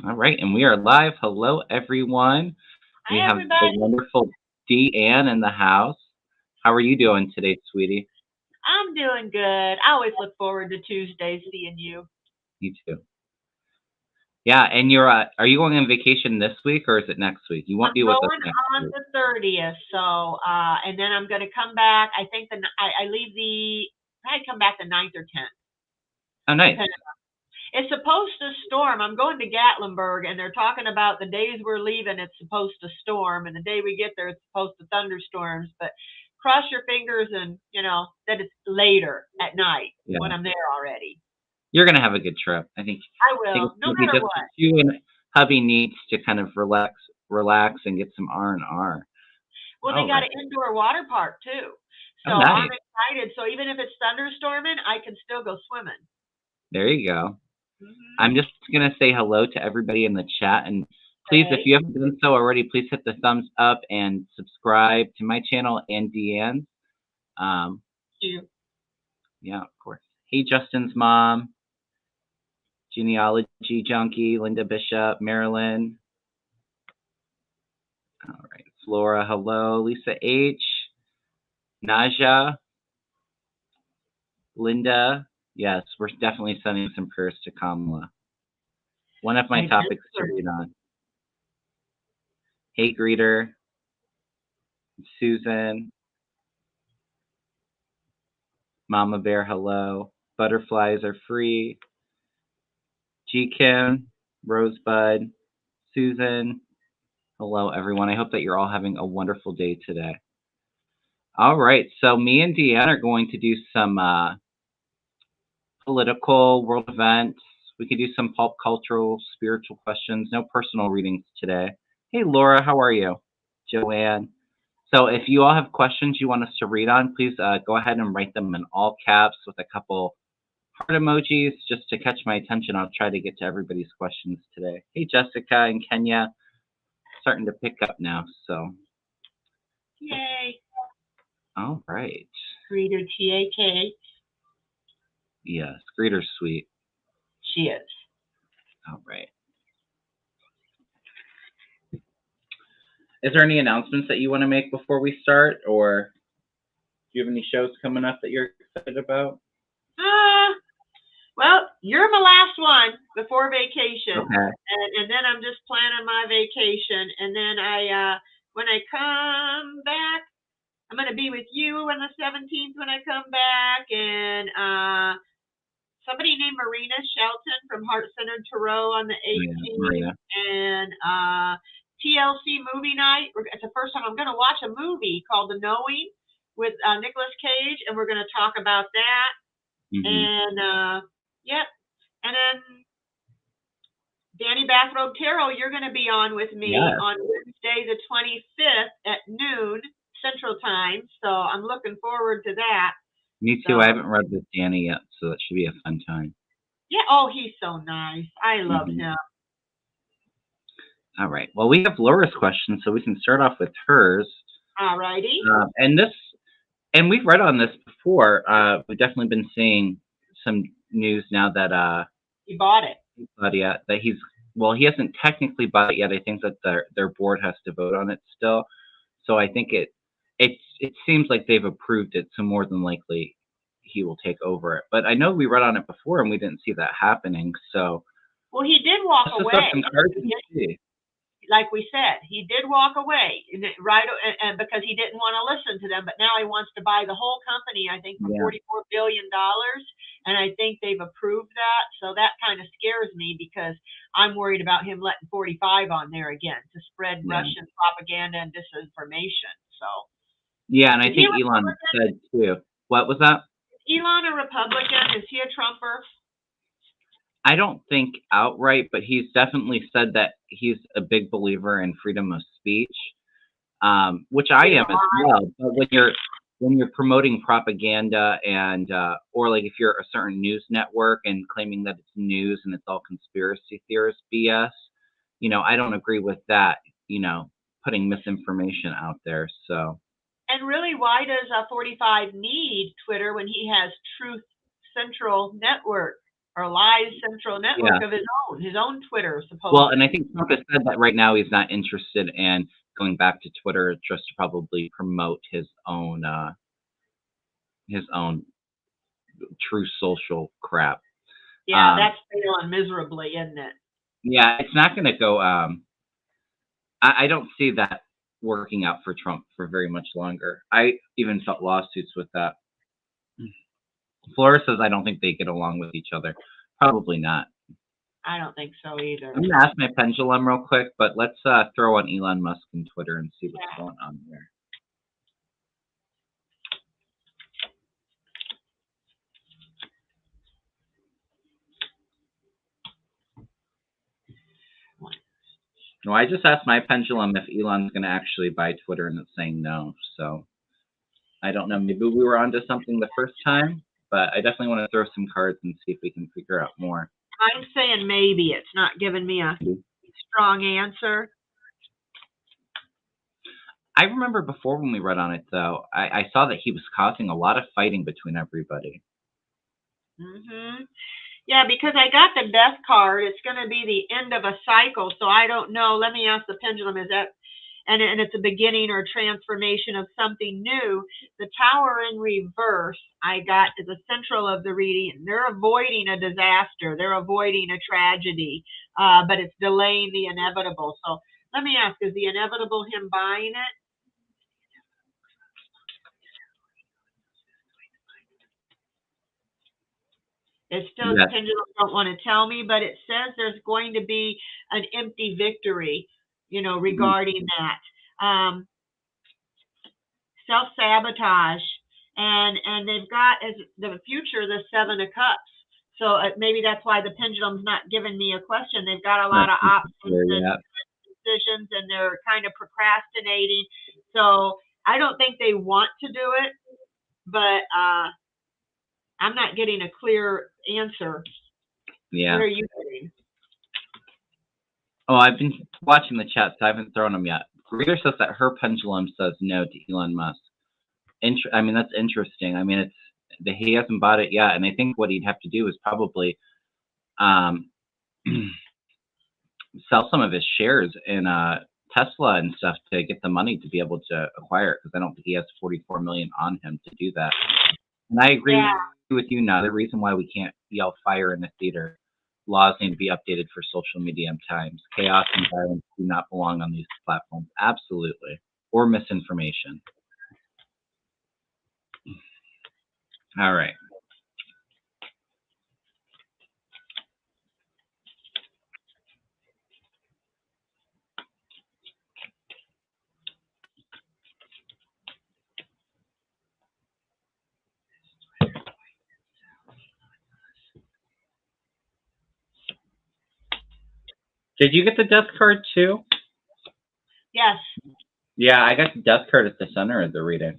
All right, and we are live. Hello, everyone. We Hi, have the everybody. wonderful Deann in the house. How are you doing today, sweetie? I'm doing good. I always look forward to Tuesdays seeing you. You too. Yeah, and are you going on vacation this week or is it next week? You won't I'm be with us going next on week. the 30th, and then I'm going to come back. I think I leave I come back the 9th or 10th, Oh, nice. depending. It's supposed to storm. I'm going to Gatlinburg, and they're talking about the days we're leaving. It's supposed to storm, and the day we get there, it's supposed to thunderstorms. But cross your fingers, and that it's later at night when Yeah, I'm there already. you're gonna have a good trip. I I think will, it's no gonna be matter just what what. you and hubby needs to kind of relax, and get some R&R. Well, they All got right. an indoor water park too. So Oh, I'm nice. excited. So even if it's thunderstorming, I can still go swimming. There you go. Hmm. I'm just gonna say hello to everybody in the chat, and please, if Okay. you haven't done so already, please hit the thumbs up and subscribe to my channel and Deanne's. Um, You. yeah, of course. Hey, Justin's mom, genealogy junkie, Linda Bishop, Marilyn. All right, Flora, hello, Lisa H, Naja, Linda. Yes, we're definitely sending some prayers to Kamala. One of my I just topics to read on. Hey, greeter, Susan, Mama Bear, hello. Butterflies are free. G Kim, Rosebud, Susan. Hello, everyone. I hope that you're all having a wonderful day today. All right, so me and Deanne are going to do some political world events. We could do some pop cultural, spiritual questions. No personal readings today. Hey, Laura, how are you? Joanne. So if you all have questions you want us to read on, please go ahead and write them in all caps with a couple heart emojis just to catch my attention. I'll try to get to everybody's questions today. Hey, Jessica and Kenya, starting to pick up now. So, Yay. all right. Reader TAK. Yes, greeter sweet. She is. All right. Is there any announcements that you want to make before we start, or do you have any shows coming up that you're excited about? Ah, well, you're my last one before vacation, Okay. and then I'm just planning my vacation, and then when I come back, I'm gonna be with you on the 17th when I come back, and somebody named Marina Shelton from Heart Centered Tarot on the Yeah, 18th, Maria. and TLC movie night. It's the first time I'm going to watch a movie called The Knowing with Nicolas Cage, and we're going to talk about that. Mm-hmm. And yep, and then Danny Bathrobe Tarot, you're going to be on with me Yes. on Wednesday the 25th at noon Central Time. So I'm looking forward to that. Me too. I So haven't read this Danny yet, so that should be a fun time. yeah, oh, he's so nice. I love Mm-hmm. him. All right. Well, we have Laura's question, so we can start off with hers. All righty. And this, and we've read on this before. We've definitely been seeing some news now that He bought it. Claudia, that he's, well, he hasn't technically bought it yet. I think that their board has to vote on it still. So I think it seems like they've approved it. So more than likely he will take over it. But I know we read on it before and we didn't see that happening. So Well, he did walk let's just have away. some cards and see. Like we said, he did walk away, right? And because he didn't want to listen to them, but now he wants to buy the whole company. I think for Yeah. $44 billion, and I think they've approved that. So that kind of scares me because I'm worried about him letting 45 on there again to spread Yeah. Russian propaganda and disinformation. So Yeah, and I is he a think Elon Republican? said too. What was that? Is Elon a Republican? Is he a Trumper? I don't think outright, but he's definitely said that he's a big believer in freedom of speech, which I Freedom am of as lie? well. But when you're promoting propaganda and or like if you're a certain news network and claiming that it's news and it's all conspiracy theorist BS, I don't agree with that. Putting misinformation out there. So And really, why does 45 need Twitter when he has Truth Central Network or lies central network of his own Twitter, supposedly. Well, and I think Trump has said that right now he's not interested in going back to Twitter just to probably promote his own true social crap. Yeah, that's failing miserably, isn't it? Yeah, it's not going to go. I don't see that working out for Trump for very much longer. I even felt lawsuits with that. Flora says I don't think they get along with each other. Probably not. I don't think so either. I'm going to ask my pendulum real quick, but let's throw on Elon Musk and Twitter and see what's going on there. No, I just asked my pendulum if Elon's going to actually buy Twitter, and it's saying no. So I don't know. Maybe we were onto something the first time, but I definitely want to throw some cards and see if we can figure out more. I'm saying maybe. It's not giving me a strong answer. I remember before when we read on it, though, I saw that he was causing a lot of fighting between everybody. Mm-hmm. Yeah, because I got the death card. It's going to be the end of a cycle, so I don't know. Let me ask the pendulum, is that, and it's a beginning or transformation of something new. The Tower in reverse, I got is the central of the reading. They're avoiding a disaster. They're avoiding a tragedy, but it's delaying the inevitable. So let me ask, is the inevitable him buying it? It's still, the pendulum don't want to tell me, but it says there's going to be an empty victory, regarding that. Self-sabotage, and they've got as the future the Seven of Cups. So maybe that's why the pendulum's not giving me a question. They've got a lot of options and decisions, and they're kind of procrastinating. So I don't think they want to do it, but I'm not getting a clear answer. Yeah. What are you getting? Oh, I've been watching the chat, so I haven't thrown them yet. Reader says that her pendulum says no to Elon Musk. I mean, that's interesting. I mean, he hasn't bought it yet, and I think what he'd have to do is probably sell some of his shares in Tesla and stuff to get the money to be able to acquire it, because I don't think he has $44 million on him to do that. And I agree with you now. The reason why we can't yell fire in the theater, laws need to be updated for social media times. Chaos and violence do not belong on these platforms. Absolutely. Or misinformation. All right. Did you get the death card too? Yes. Yeah, I got the death card at the center of the reading.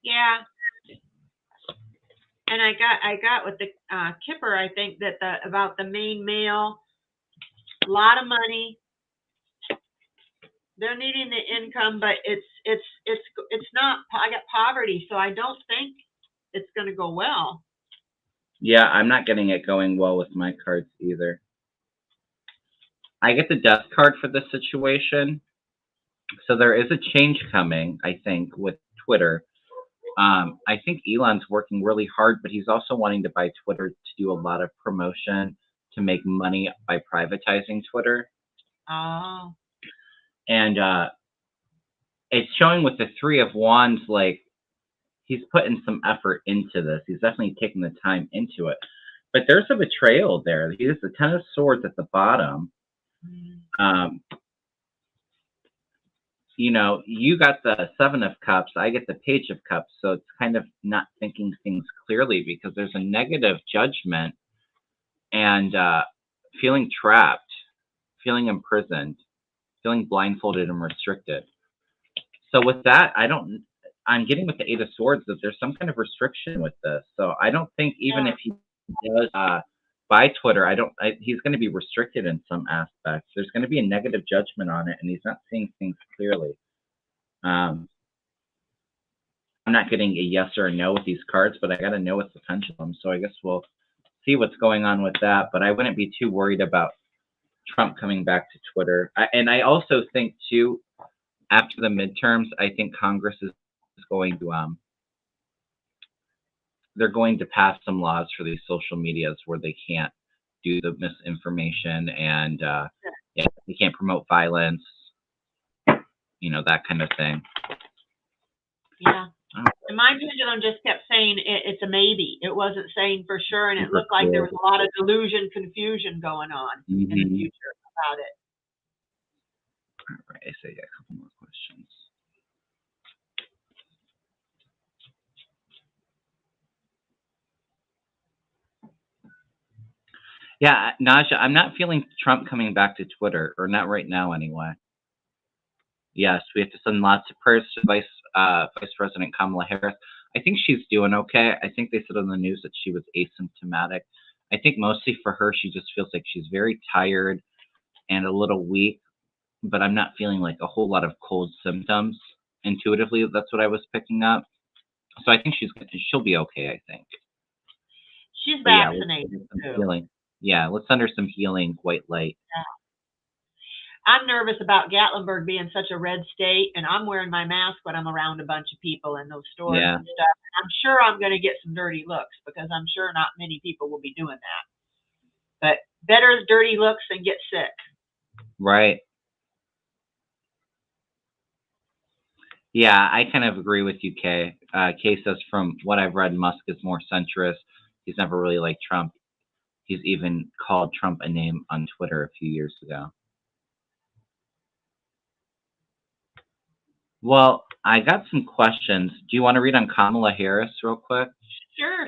Yeah. And I got with the Kipper, I think that about the main male, a lot of money. They're needing the income, but it's not. I got poverty, so I don't think it's going to go well. Yeah, I'm not getting it going well with my cards either. I get the death card for this situation. So there is a change coming, I think, with Twitter. I think Elon's working really hard, but he's also wanting to buy Twitter to do a lot of promotion to make money by privatizing Twitter. Oh. And it's showing with the Three of Wands, like, he's putting some effort into this. He's definitely taking the time into it. But there's a betrayal there. He has the Ten of Swords at the bottom. You got the Seven of Cups. I get the Page of Cups. So it's kind of not thinking things clearly, because there's a negative judgment and feeling trapped, feeling imprisoned, feeling blindfolded and restricted. So with that, I'm getting with the Eight of Swords that there's some kind of restriction with this. So I don't think even if he does buy Twitter, he's going to be restricted in some aspects. There's going to be a negative judgment on it, and he's not seeing things clearly. I'm not getting a yes or a no with these cards, but I got a no with the pendulum. So I guess we'll see what's going on with that. But I wouldn't be too worried about Trump coming back to Twitter. And I also think, too, after the midterms, I think Congress is going to they're going to pass some laws for these social medias where they can't do the misinformation and yeah, they can't promote violence, that kind of thing. Yeah. And my pendulum just kept saying it's a maybe. It wasn't saying for sure, and it looked like there was a lot of delusion, confusion going on in the future about it. All right, so yeah, a couple more questions. Yeah, Naja, I'm not feeling Trump coming back to Twitter, or not right now anyway. Yes, we have to send lots of prayers to Vice President Kamala Harris. I think she's doing okay. I think they said on the news that she was asymptomatic. I think mostly for her, she just feels like she's very tired and a little weak, but I'm not feeling like a whole lot of cold symptoms. Intuitively, that's what I was picking up. So I think she'll be okay, I think. She's vaccinated too. Yeah, let's send her some healing white light. Yeah. I'm nervous about Gatlinburg being such a red state, and I'm wearing my mask when I'm around a bunch of people in those stores and stuff. I'm sure I'm going to get some dirty looks because I'm sure not many people will be doing that. But better dirty looks than get sick. Right. Yeah, I kind of agree with you, Kay. Kay says, from what I've read, Musk is more centrist. He's never really liked Trump. He's even called Trump a name on Twitter a few years ago. Well, I got some questions. Do you want to read on Kamala Harris real quick? Sure.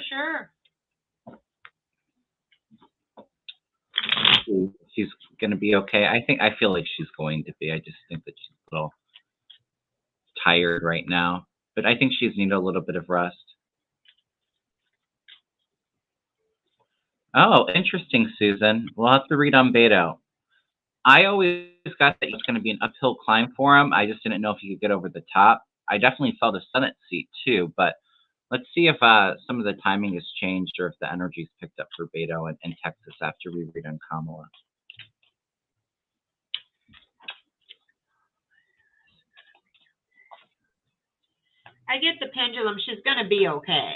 She's going to be okay. I feel like she's going to be. I just think that she's a little tired right now. But I think she's needed a little bit of rest. Oh, interesting, Susan. We'll have to read on Beto. I always got that it was going to be an uphill climb for him. I just didn't know if he could get over the top. I definitely saw the Senate seat too, but let's see if some of the timing has changed or if the energy's picked up for Beto in Texas after we read on Kamala. I get the pendulum. She's going to be okay.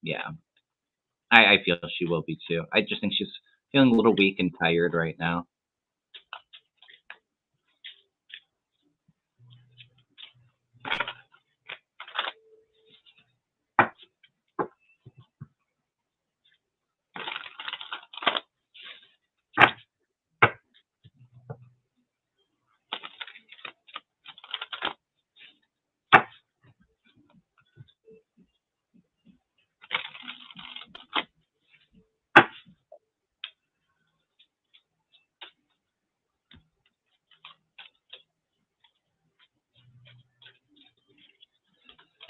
Yeah. I feel she will be too. I just think she's feeling a little weak and tired right now.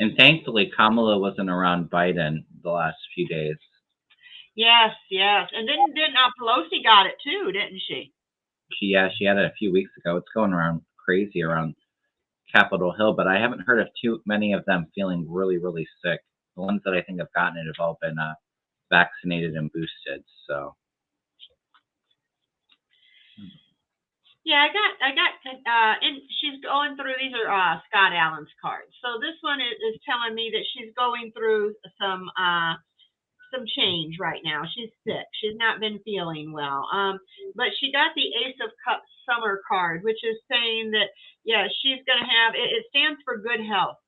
And thankfully, Kamala wasn't around Biden the last few days. Yes. And then Pelosi got it too, didn't she? She had it a few weeks ago. It's going around crazy around Capitol Hill, but I haven't heard of too many of them feeling really, really sick. The ones that I think have gotten it have all been vaccinated and boosted. So. Yeah, I got, and she's going through, these are Scott Allen's cards. So this one is telling me that she's going through some change right now. She's sick. She's not been feeling well. But she got the Ace of Cups summer card, which is saying that, yeah, she's going to have, it stands for good health.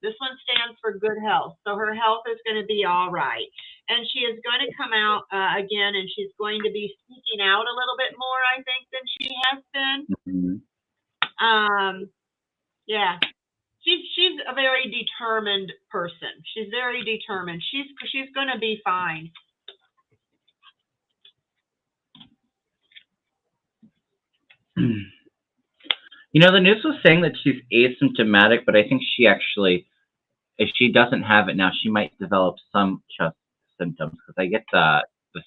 This one stands for good health. So her health is going to be all right. And she is going to come out again, and she's going to be speaking out a little bit more, I think, than she has been. Mm-hmm. Yeah. She's a very determined person. She's very determined. She's going to be fine. The news was saying that she's asymptomatic, but I think she actually, if she doesn't have it now, she might develop some chest symptoms, because I get the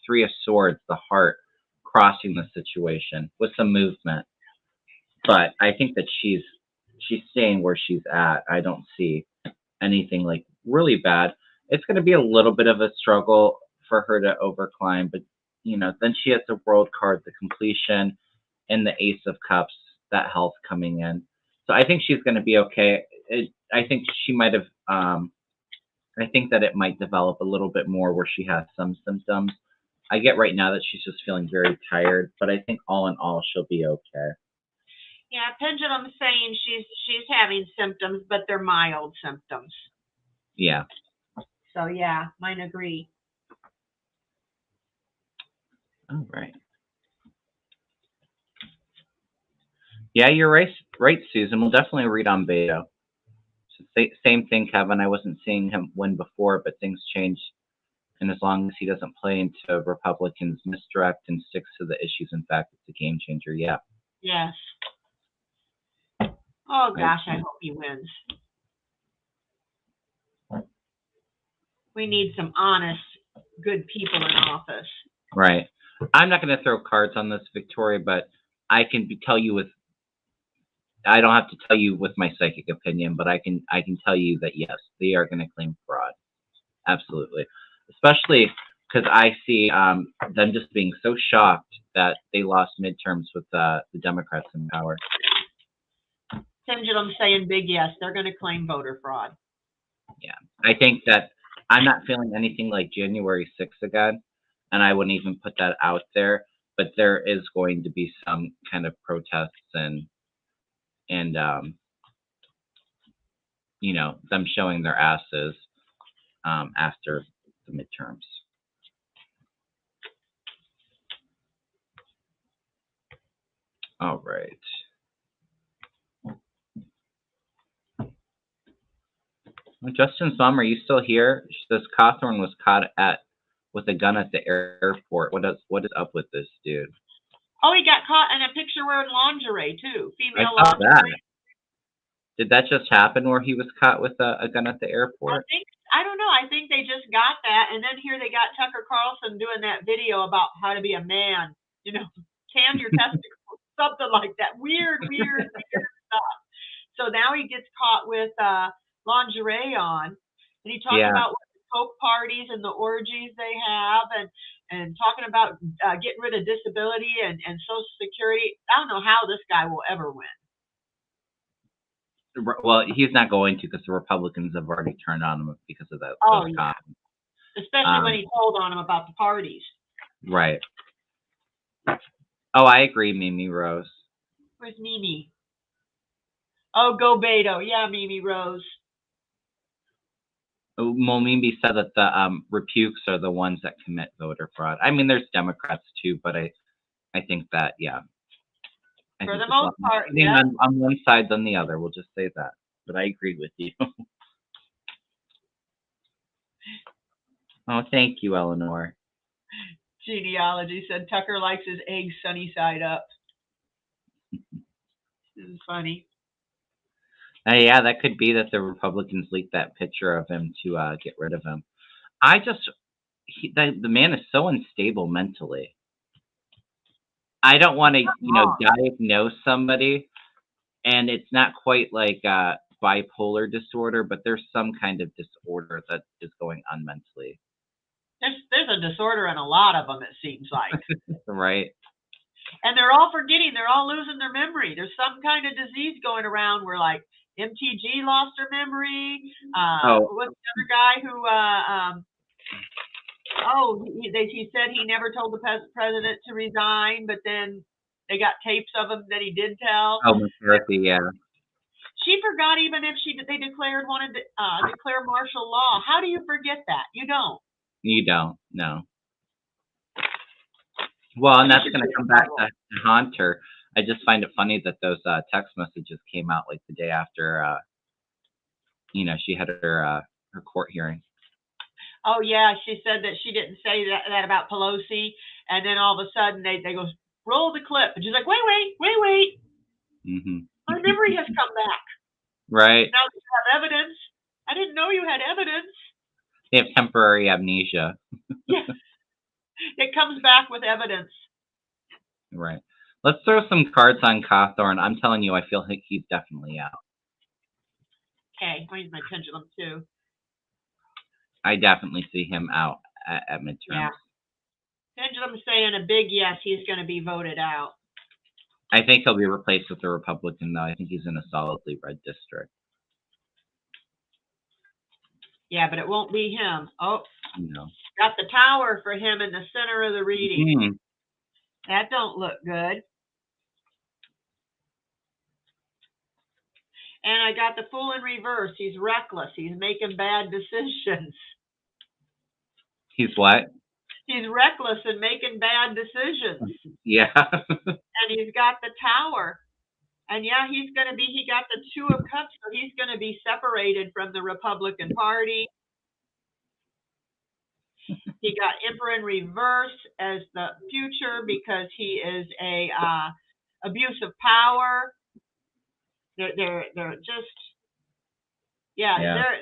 Three of Swords, the heart, crossing the situation with some movement. But I think that she's staying where she's at. I don't see anything like really bad. It's going to be a little bit of a struggle for her to overclimb, but then she has the world card, the completion, and the Ace of Cups, that health coming in. So I think she's going to be okay. I think she might have. I think that it might develop a little bit more where she has some symptoms. I get right now that she's just feeling very tired, but I think all in all she'll be okay. Yeah, Pendulum's saying she's having symptoms, but they're mild symptoms. Yeah. So yeah, mine agree. All right. Yeah, you're right, Susan. We'll definitely read on Beto. Same thing, Kevin. I wasn't seeing him win before, but things change. And as long as he doesn't play into Republicans' misdirect and sticks to the issues, in fact, it's a game changer. Yeah. Yes. Oh gosh, I hope he wins. We need some honest, good people in office. Right. I'm not going to throw cards on this, Victoria, but I can tell you with. I don't have to tell you with my psychic opinion, but I can tell you that yes, they are going to claim fraud. Absolutely. Especially because I see them just being so shocked that they lost midterms with the Democrats in power. Pendulum saying big yes, they're going to claim voter fraud. Yeah, I think that I'm not feeling anything like January 6th again, and I wouldn't even put that out there. But there is going to be some kind of protests and them showing their asses after the midterms. All right. Justin's mom, are you still here? She says Cawthorn was caught with a gun at the airport. What is up with this dude? Oh, he got caught in a picture wearing lingerie too. Female I saw lingerie. that. Did that just happen where he was caught with a gun at the airport? I don't know. I think they just got that, and then here they got Tucker Carlson doing that video about how to be a man. Tan your testicles, something like that. Weird stuff. So now he gets caught with lingerie on, and he talks about what the coke parties and the orgies they have, and talking about getting rid of disability and Social Security. I don't know how this guy will ever win. Well, he's not going to because the Republicans have already turned on him because of that. Oh, yeah. Especially when he told on him about the parties. Right. Oh, I agree, Mimi Rose. Where's Mimi? Oh, go Beto. Yeah, Mimi Rose. Well, Mimi said that the repukes are the ones that commit voter fraud. I mean, there's Democrats too, but I think that, yeah. For the most part, yeah. On one side than the other, we'll just say that. But I agree with you. Oh, thank you, Eleanor. Genealogy said Tucker likes his eggs sunny side up. This is funny. Yeah, that could be that the Republicans leaked that picture of him to get rid of him. The man is so unstable mentally. I don't want to, diagnose somebody, and it's not quite like bipolar disorder, but there's some kind of disorder that is going on mentally. There's a disorder in a lot of them, it seems like. Right. And they're all forgetting. They're all losing their memory. There's some kind of disease going around where, like, MTG lost their memory. What's the other guy who... he said he never told the president to resign, but then they got tapes of him that he did tell. Oh, McCarthy, yeah. She forgot even if they wanted to declare martial law. How do you forget that? You don't. You don't, no. Well, and that's going to come back to haunt her. I just find it funny that those text messages came out like the day after, she had her court hearing. Oh, yeah, she said that she didn't say that about Pelosi, and then all of a sudden they go, roll the clip, and she's like, wait. Mm-hmm. My memory has come back. Right. Now you have evidence. I didn't know you had evidence. They have temporary amnesia. Yeah. It comes back with evidence. Right. Let's throw some cards on Cawthorn. I'm telling you, I feel like he's definitely out. Okay, I'll use my pendulum too. I definitely see him out at midterms. Yeah. Pendulum's saying a big yes, he's going to be voted out. I think he'll be replaced with a Republican, though. I think he's in a solidly red district. Yeah, but it won't be him. Oh, No. got the tower for him in the center of the reading. Mm-hmm. That don't look good. And I got the fool in reverse. He's reckless. He's making bad decisions. He's what? He's reckless and making bad decisions. Yeah. And he's got the tower. And yeah, he got the 2 of Cups, so he's going to be separated from the Republican Party. He got Emperor in reverse as the future because he is a abuse of power. They're just they're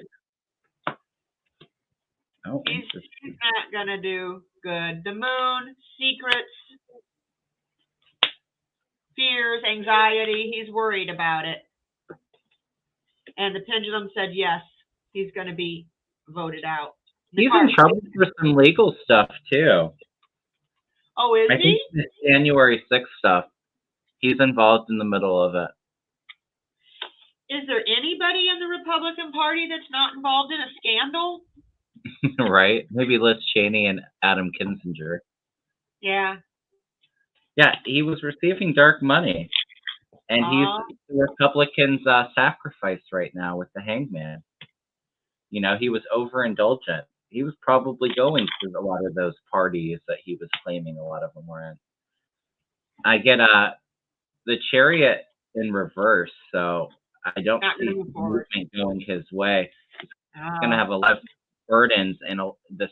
he's not gonna do good. The Moon, secrets, fears, anxiety, he's worried about it. And the Pendulum said yes, he's gonna be voted out. He's in trouble for some legal stuff too. Oh, is I think the January 6th stuff, he's involved in the middle of it. Is there anybody in the Republican Party that's not involved in a scandal? Right? Maybe Liz Cheney and Adam Kinzinger. Yeah. Yeah, he was receiving dark money. And he's the Republicans' sacrifice right now with the hangman. You know, he was overindulgent. He was probably going to a lot of those parties that he was claiming a lot of them were in. I get the Chariot in reverse, so I don't see movement going his way. He's going to have a lot of burdens and this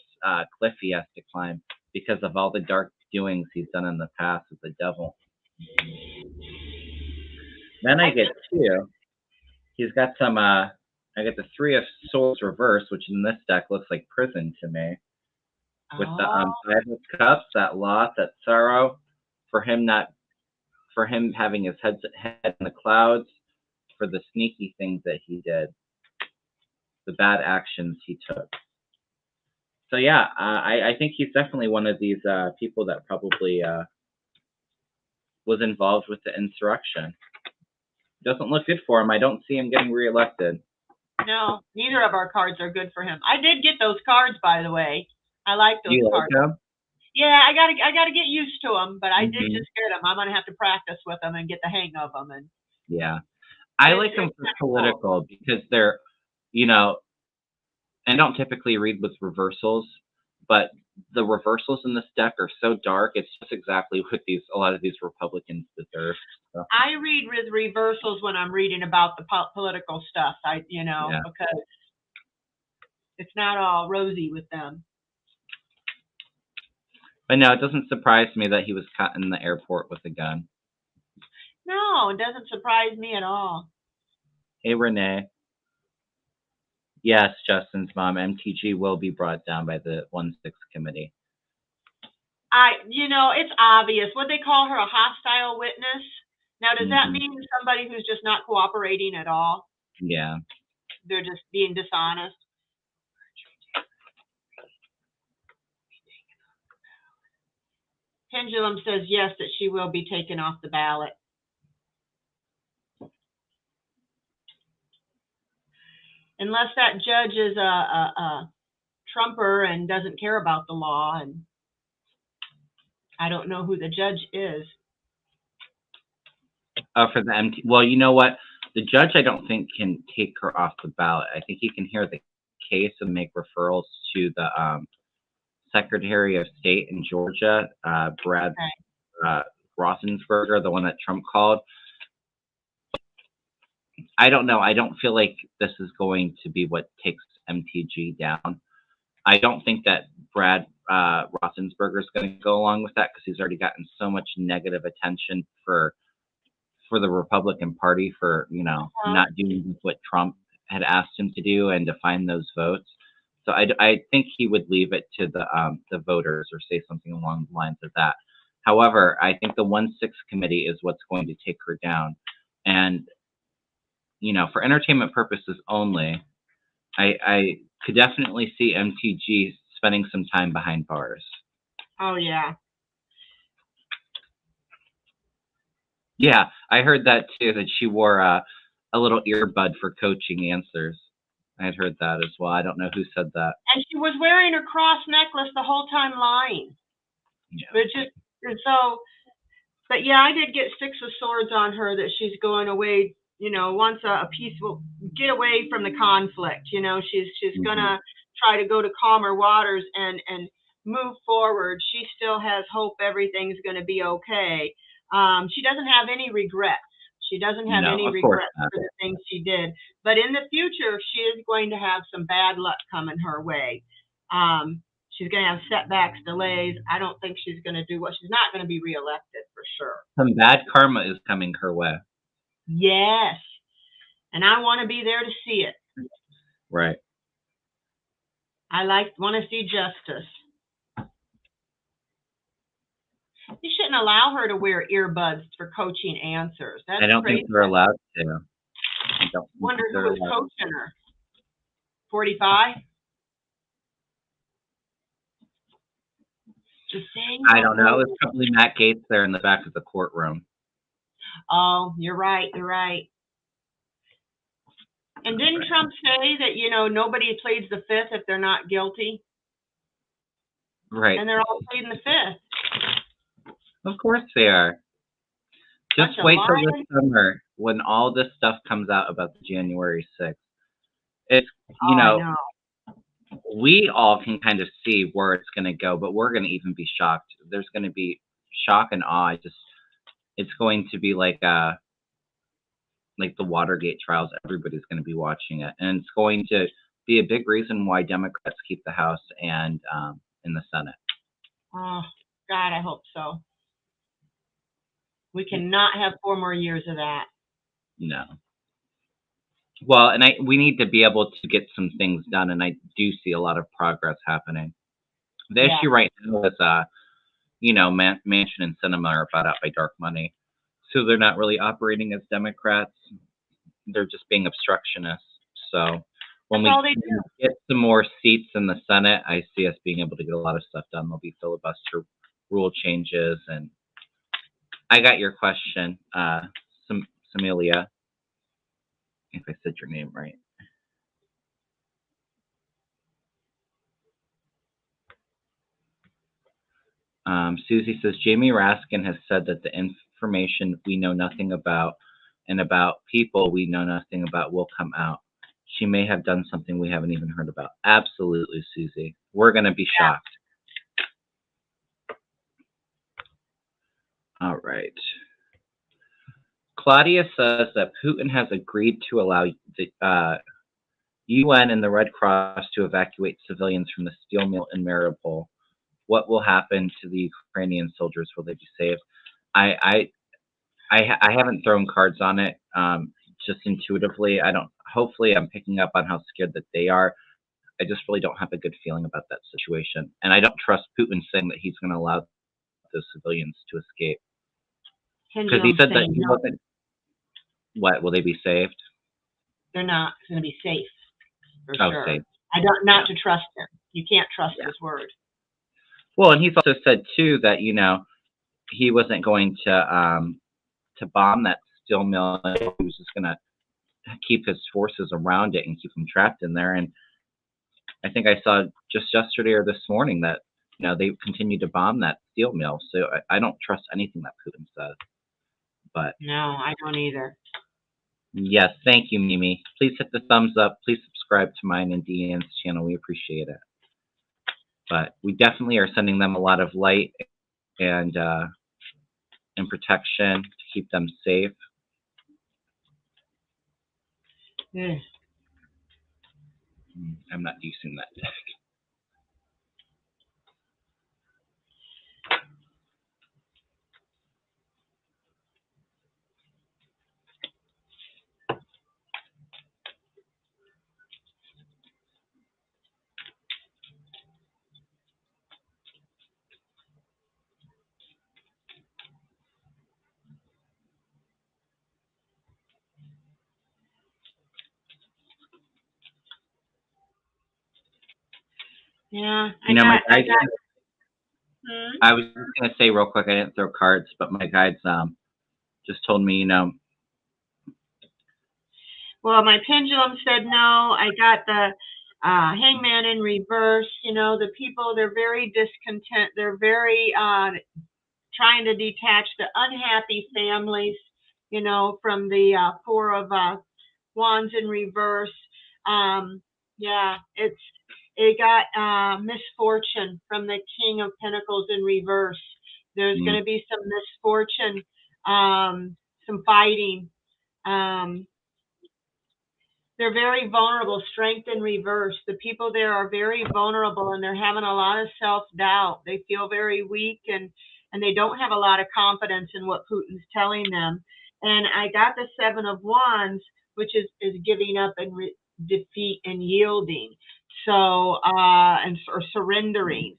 cliff he has to climb because of all the dark doings he's done in the past with the devil. Then I get 2. He's got some, I get the 3 of Swords reverse, which in this deck looks like prison to me. With the 5 of Cups, that loss, that sorrow, for him having his head in the clouds, for the sneaky things that he did, the bad actions he took. So yeah, I think he's definitely one of these people that probably was involved with the insurrection. Doesn't look good for him. I don't see him getting reelected. No, neither of our cards are good for him. I did get those cards, by the way. I like those cards. Like them? Yeah, I gotta get used to them, but I did just get them. I'm gonna have to practice with them and get the hang of them. And yeah, I like them for political because they're, you know, I don't typically read with reversals, but the reversals in this deck are so dark. It's just exactly what a lot of these Republicans deserve. So. I read with reversals when I'm reading about the political stuff. Because it's not all rosy with them. But no, it doesn't surprise me that he was caught in the airport with a gun. No, it doesn't surprise me at all. Hey, Renee. Yes, Justin's mom, MTG will be brought down by the 1-6 committee. It's obvious. What they call her, a hostile witness. Now, does that mean somebody who's just not cooperating at all? Yeah. They're just being dishonest? Pendulum says yes, that she will be taken off the ballot. Unless that judge is a Trumper and doesn't care about the law, and I don't know who the judge is. For the MT, well, you know what? The judge, I don't think, can take her off the ballot. I think he can hear the case and make referrals to the Secretary of State in Georgia, Brad Roethlisberger, the one that Trump called. I don't know. I don't feel like this is going to be what takes MTG down. I don't think that Brad Roethlisberger is going to go along with that because he's already gotten so much negative attention for the Republican Party for, not doing what Trump had asked him to do and to find those votes. So I think he would leave it to the voters or say something along the lines of that. However, I think the 1-6 committee is what's going to take her down. And, for entertainment purposes only, I could definitely see MTG spending some time behind bars. Oh, yeah. Yeah, I heard that too, that she wore a little earbud for coaching answers. I had heard that as well. I don't know who said that. And she was wearing her cross necklace the whole time lying. Yeah. But yeah, I did get 6 of Swords on her that she's going away, wants a peaceful, get away from the conflict. She's gonna try to go to calmer waters and move forward. She still has hope everything's gonna be okay. She doesn't have any regrets. She doesn't have any regrets for the things she did. But in the future, she is going to have some bad luck coming her way. She's going to have setbacks, delays. I don't think she's going to do what she's not going to be reelected for sure. Some bad karma is coming her way. Yes. And I want to be there to see it. Right. I want to see justice. You shouldn't allow her to wear earbuds for coaching answers. That's I don't crazy. think they're allowed to. I don't wonder who was coaching her. 45? I don't know. It's probably Matt Gaetz there in the back of the courtroom. Oh, you're right. You're right. And didn't Trump say that, nobody pleads the fifth if they're not guilty? Right. And they're all pleading the fifth. Of course they are. Just wait till this summer when all this stuff comes out about the January 6th. It's, I know. We all can kind of see where it's going to go, but we're going to even be shocked. There's going to be shock and awe. It's going to be like the Watergate trials. Everybody's going to be watching it, and it's going to be a big reason why Democrats keep the House and in the Senate. Oh God, I hope so. We cannot have 4 more years of that. No. Well, and we need to be able to get some things done, and I do see a lot of progress happening. The issue right now is, Manchin and Sinema are bought out by dark money, so they're not really operating as Democrats. They're just being obstructionists. So when we get some more seats in the Senate, I see us being able to get a lot of stuff done. There'll be filibuster rule changes, and I got your question, Samelia. If I said your name right. Susie says, Jamie Raskin has said that the information we know nothing about and about people we know nothing about will come out. She may have done something we haven't even heard about. Absolutely, Susie. We're going to be shocked. All right. Claudia says that Putin has agreed to allow the UN and the Red Cross to evacuate civilians from the steel mill in Mariupol. What will happen to the Ukrainian soldiers? Will they be saved? I haven't thrown cards on it. Just intuitively, hopefully I'm picking up on how scared that they are. I just really don't have a good feeling about that situation. And I don't trust Putin saying that he's going to allow those civilians to escape. Because he said that he wasn't. What, will they be saved? They're not going to be safe. For sure. Safe. Not to trust him. You can't trust his word. Well, and he's also said too that he wasn't going to bomb that steel mill. He was just going to keep his forces around it and keep them trapped in there. And I think I saw just yesterday or this morning that they continue to bomb that steel mill. So I don't trust anything that Putin says. But no, I don't either. Yes, thank you, Mimi. Please hit the thumbs up. Please subscribe to mine and Deann's channel. We appreciate it. But we definitely are sending them a lot of light and protection to keep them safe. Yeah. I'm not using that deck. Yeah, You know, my I guides. got. Hmm? I was just gonna say real quick. I didn't throw cards, but my guides just told me, Well, my pendulum said no. I got the hangman in reverse. You know, the people, they're very discontent. They're very trying to detach the unhappy families, you know, from the four of wands in reverse. Yeah, it got misfortune from the king of pentacles in reverse. There's going to be some misfortune, some fighting. Um, they're very vulnerable, strength in reverse. The people there are very vulnerable and they're having a lot of self-doubt. They feel very weak and they don't have a lot of confidence in what Putin's telling them. And I got the Seven of Wands, which is giving up and defeat and yielding. So, or surrendering.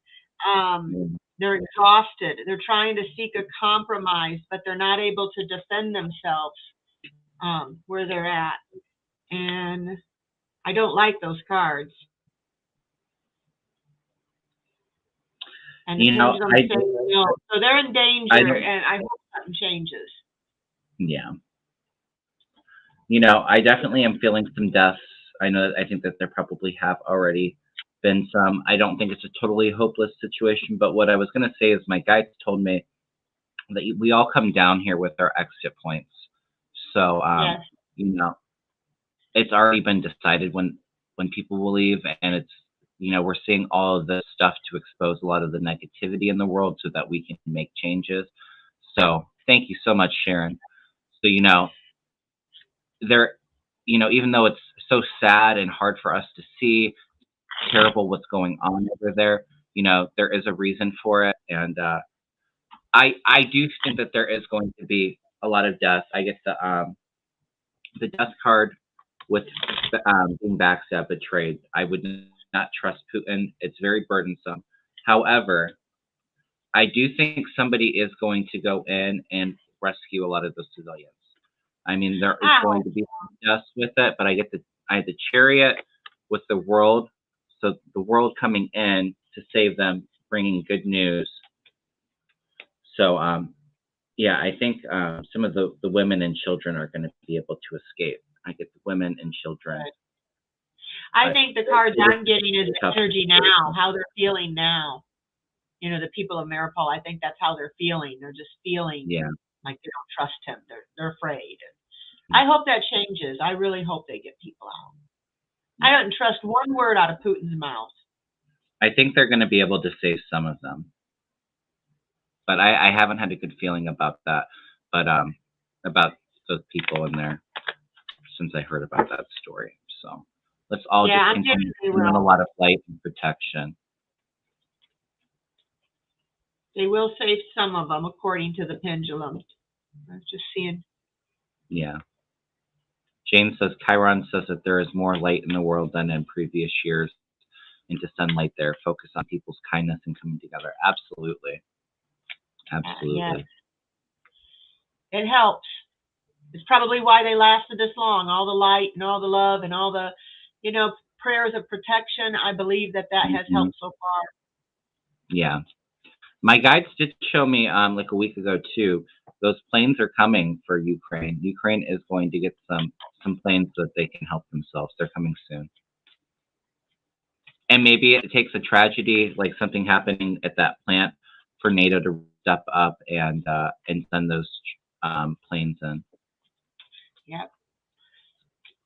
They're exhausted. They're trying to seek a compromise, but they're not able to defend themselves where they're at. And I don't like those cards. And the pendulum says no. So they're in danger, and I hope something changes. Yeah. You know, I definitely am feeling some deaths. I think that there probably have already been some. I don't think it's a totally hopeless situation, but what I was going to say is my guides told me that we all come down here with our exit points. So, Yes. you know, it's already been decided when people will leave, and it's, you know, we're seeing all of this stuff to expose a lot of the negativity in the world so that we can make changes. So thank you so much, Sharon. So, you know, even though it's so sad and hard for us to see, terrible what's going on over there, you know, there is a reason for it. And I do think that there is going to be a lot of death. I get the death card with being backstabbed, betrayed. I would not trust Putin. It's very burdensome. However, I do think somebody is going to go in and rescue a lot of those civilians. I mean, there is going to be some deaths with it, but I had the Chariot with the world, so the world coming in to save them, bringing good news. So, yeah, I think some of the women and children are going to be able to escape. I get the women and children. I think the cards I'm getting is energy now, how they're feeling now. You know, the people of Maripol, I think that's how they're feeling. They're just feeling like they don't trust him. They're afraid. I hope that changes. I really hope they get people out. I don't trust one word out of Putin's mouth. I think they're going to be able to save some of them. But I haven't had a good feeling about that. But about those people in there since I heard about that story. So let's all just continue to a lot of light and protection. They will save some of them, according to the pendulum. I was just seeing. Yeah. James says, Chiron says that there is more light in the world than in previous years. Into sunlight there. Focus on people's kindness and coming together. Absolutely. Absolutely. Yes. It helps. It's probably why they lasted this long. All the light and all the love and all the, you know, prayers of protection. I believe that has helped so far. Yeah. My guides did show me like a week ago too. Those planes are coming for Ukraine. Ukraine is going to get some planes so that they can help themselves. They're coming soon. And maybe it takes a tragedy, like something happening at that plant, for NATO to step up and send those planes in. Yep.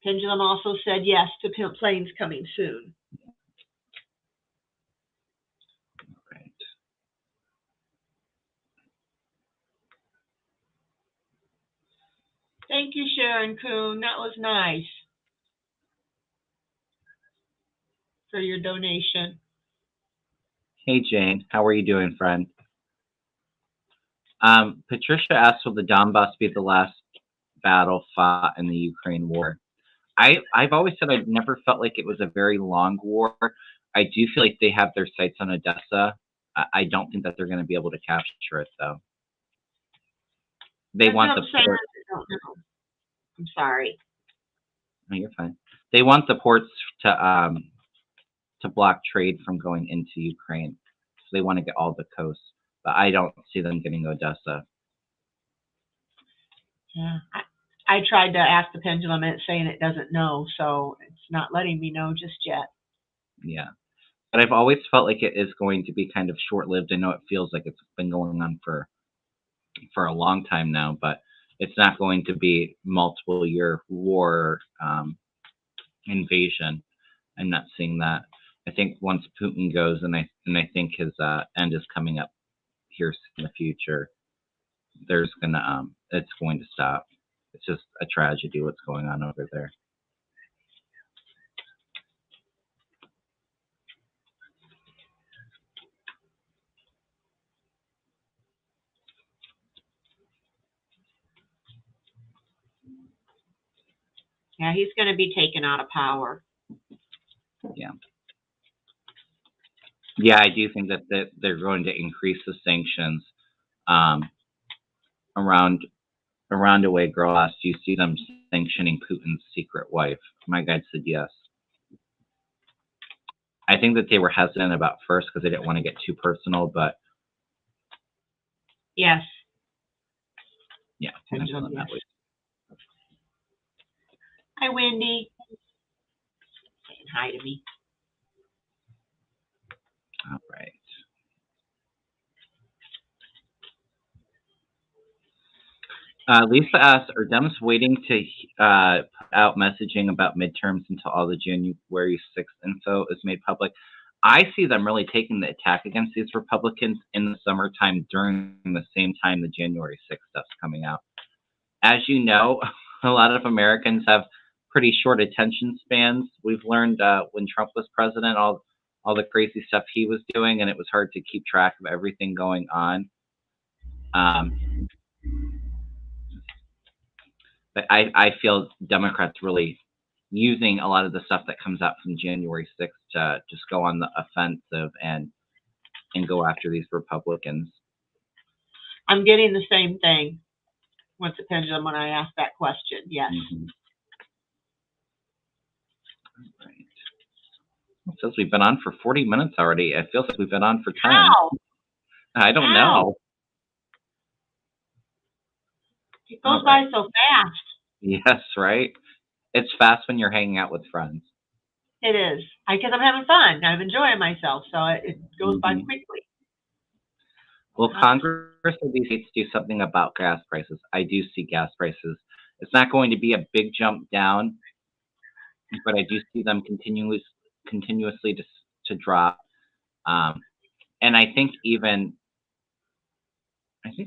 Pendulum also said yes to planes coming soon. Right. Thank you, Sharon Kuhn. That was nice for your donation. Hey, Jane. How are you doing, friend? Patricia asked, will the Donbass be the last battle fought in the Ukraine war? I've always said I've never felt like it was a very long war. I do feel like they have their sights on Odessa. I don't think that they're going to be able to capture it, though. They want the ports. I'm sorry. No, you're fine. They want the ports to to block trade from going into Ukraine. So they want to get all the coast, but I don't see them getting Odessa. Yeah. I tried to ask the pendulum and it's saying it doesn't know, so it's not letting me know just yet. Yeah. But I've always felt like it is going to be kind of short-lived. I know it feels like it's been going on for a long time now, but it's not going to be multiple-year war invasion. I'm not seeing that. I think once Putin goes, and I think his end is coming up here in the future, there's gonna it's going to stop. It's just a tragedy what's going on over there. Yeah, he's going to be taken out of power. Yeah. Yeah, I do think that they're going to increase the sanctions around the way, girl asked, do you see them sanctioning Putin's secret wife? My guide said yes. I think that they were hesitant about first because they didn't want to get too personal, but yes. Yeah, I'm feeling that way. Hi, Wendy. Saying hi to me. All right. Lisa asked, are Dems waiting to put out messaging about midterms until all the January 6th info is made public? I see them really taking the attack against these Republicans in the summertime during the same time the January 6th stuff's coming out. As you know, a lot of Americans have pretty short attention spans. We've learned when Trump was president, all the crazy stuff he was doing, and it was hard to keep track of everything going on. But I feel Democrats really using a lot of the stuff that comes out from January 6th to just go on the offensive and go after these Republicans. I'm getting the same thing once the pendulum when I asked that question. Yes. Mm-hmm. All right. It says we've been on for 40 minutes already. It feels like we've been on for 10. How? I don't know. It goes by so fast. Yes, right? It's fast when you're hanging out with friends. It is. Because I'm having fun. I'm enjoying myself, so it goes by quickly. Will Congress of these states do something about gas prices? I do see gas prices. It's not going to be a big jump down, but I do see them continuously to drop. And I think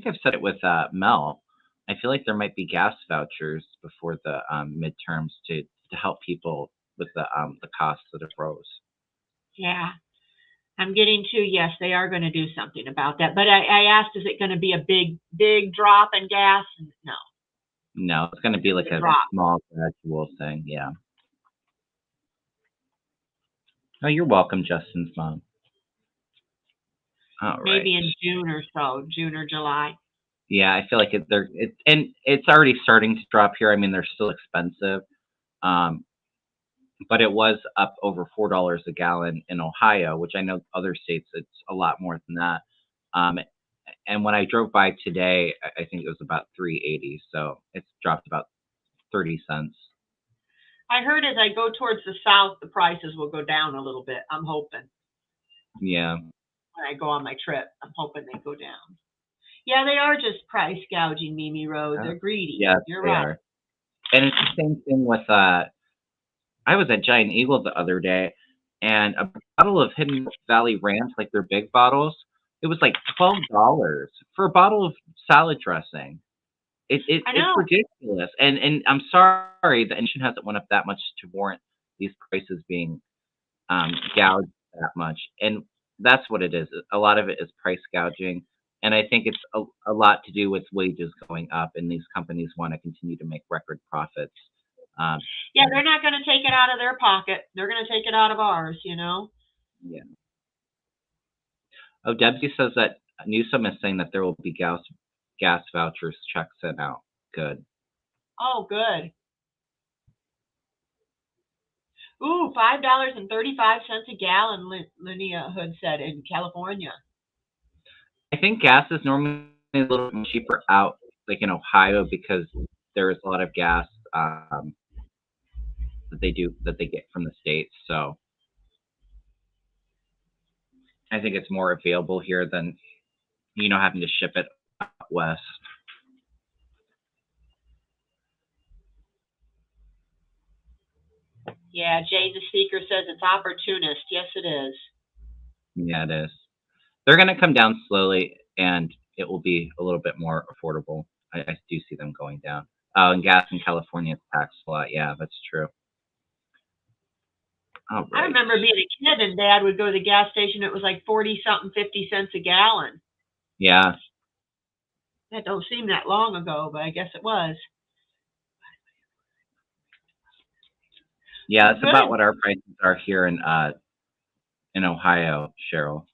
I've said it with Mel. I feel like there might be gas vouchers before the midterms to help people with the costs that have rose. Yeah. I'm getting to, yes, they are going to do something about that. But I asked, is it going to be a big drop in gas? No. No, it's going to be like a small gradual thing. Yeah. Oh, you're welcome, Justin's mom. All Maybe right. in June or so, June or July. Yeah, I feel like it's already starting to drop here. I mean, they're still expensive. But it was up over $4 a gallon in Ohio, which I know other states it's a lot more than that. And when I drove by today, I think it was about $3.80, so it's dropped about 30 cents. I heard as I go towards the south, the prices will go down a little bit. I'm hoping. Yeah. When I go on my trip, I'm hoping they go down. Yeah, they are just price gouging, Mimi Rose. They're greedy. Yeah, you're they right. are. And it's the same thing with I was at Giant Eagle the other day, and a bottle of Hidden Valley Ranch, like their big bottles, it was like $12 for a bottle of salad dressing. It's ridiculous, and I'm sorry the inflation hasn't went up that much to warrant these prices being gouged that much, and that's what it is. A lot of it is price gouging, and I think it's a lot to do with wages going up, and these companies want to continue to make record profits. Yeah, they're not going to take it out of their pocket. They're going to take it out of ours, you know? Yeah. Oh, Debsy says that Newsom is saying that there will be gas vouchers checks sent out. Good. Oh, good. Ooh, $5.35 a gallon, Linnea Hood said, in California. I think gas is normally a little bit cheaper out, like in Ohio, because there is a lot of gas that they get from the states. So I think it's more available here than having to ship it out west. Yeah, Jade the Seeker says it's opportunist. Yes, it is. Yeah, it is. They're going to come down slowly, and it will be a little bit more affordable. I do see them going down. And gas in California is taxed a lot. Yeah, that's true. All I right. remember being a kid and Dad would go to the gas station. It was like 40-something, 50 cents a gallon. Yeah. That don't seem that long ago, but I guess it was. Yeah, that's Good. about what our prices are here in Ohio, Cheryl.